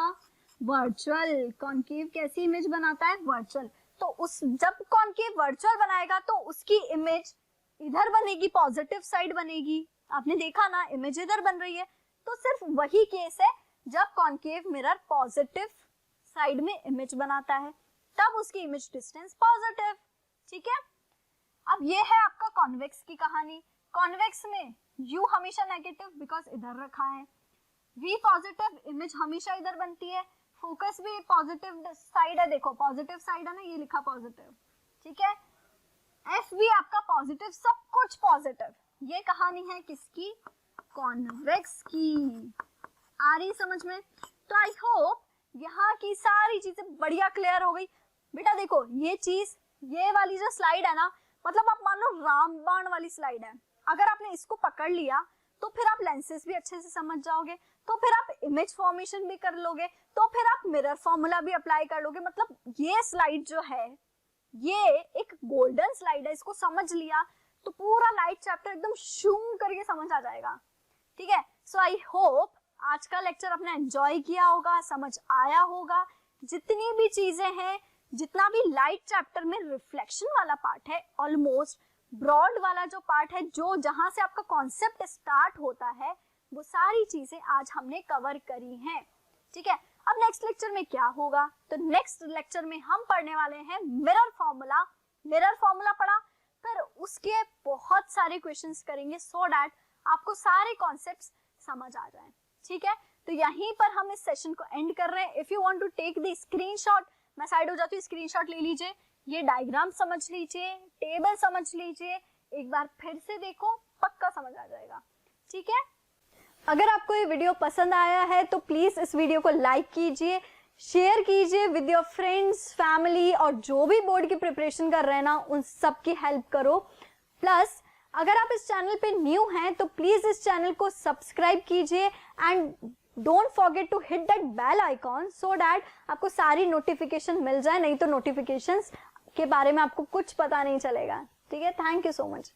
A: वर्चुअल। कॉन्केव कैसी इमेज बनाता है, वर्चुअल। तो उस जब कॉन्केव वर्चुअल बनाएगा तो उसकी इमेज इधर बनेगी, पॉजिटिव साइड बनेगी। आपने देखा ना, इमेज इधर बन रही है, तो सिर्फ वही केस है जब कॉन्केव मिरर पॉजिटिव साइड में इमेज बनाता है, तब उसकी इमेज डिस्टेंस पॉजिटिव। ठीक है, अब ये है आपका कॉन्वेक्स की कहानी। कॉन्वेक्स में U हमेशा नेगेटिव बिकॉज इधर रखा है, V पॉजिटिव, इमेज हमेशा इधर बनती है, फोकस भी पॉजिटिव साइड है, देखो पॉजिटिव साइड है ना, ये लिखा पॉजिटिव। ठीक है, F भी आपका पॉजिटिव, सब कुछ पॉजिटिव। ये कहानी है किसकी, कॉन्वेक्स की। आ रही समझ में? तो आई होप यहाँ की सारी चीजें बढ़िया क्लियर हो गई। बेटा देखो ये चीज, ये वाली जो स्लाइड है ना, मतलब आप मान लो रामबाण वाली स्लाइड है, अगर आपने इसको पकड़ लिया तो फिर आप लेंसेज भी अच्छे से समझ जाओगे, तो फिर आप इमेज फॉर्मेशन भी कर लोगे, तो फिर आप मिरर फॉर्मूला भी अप्लाई कर लोगे। मतलब ये स्लाइड जो है ये एक गोल्डन स्लाइड है, इसको समझ लिया तो पूरा लाइट चैप्टर एकदम शूम करके समझ आ जाएगा। ठीक है, सो आई होप आज का लेक्चर अपना एंजॉय किया होगा, समझ आया होगा। जितनी भी चीजें हैं, जितना भी लाइट चैप्टर में रिफ्लेक्शन वाला पार्ट है, ऑलमोस्ट ब्रॉड वाला जो पार्ट है, जो जहां से आपका कॉन्सेप्ट स्टार्ट होता है, वो सारी चीजें आज हमने कवर करी हैं। ठीक है, अब नेक्स्ट लेक्चर में क्या होगा, तो नेक्स्ट लेक्चर में हम पढ़ने वाले हैं मिरर फॉर्मूला। मिरर फॉर्मूला पढ़ा, फिर उसके बहुत सारे क्वेश्चंस करेंगे सो दैट आपको सारे कॉन्सेप्ट्स समझ आ जाए। ठीक है, तो यहीं पर हम इस सेशन को एंड कर रहे हैं। If you want to take the screenshot, मैं साइड हो जाती हूँ, स्क्रीनशॉट ले लीजिए, ये डायग्राम समझ लीजिए, टेबल समझ लीजिए, एक बार फिर से देखो, पक्का समझ आ जाएगा। ठीक है, अगर आपको ये वीडियो पसंद आया है तो प्लीज इस वीडियो को लाइक कीजिए, शेयर कीजिए विद योर फ्रेंड्स, फैमिली, और जो भी बोर्ड की प्रिपरेशन कर रहे हैं ना, उन सब की हेल्प करो। प्लस अगर आप इस चैनल पे न्यू हैं तो प्लीज इस चैनल को सब्सक्राइब कीजिए and don't forget to hit that bell icon so that आपको सारी नोटिफिकेशन मिल जाए, नहीं तो नोटिफिकेशंस के बारे में आपको कुछ पता नहीं चलेगा। ठीक है, थैंक यू सो मच।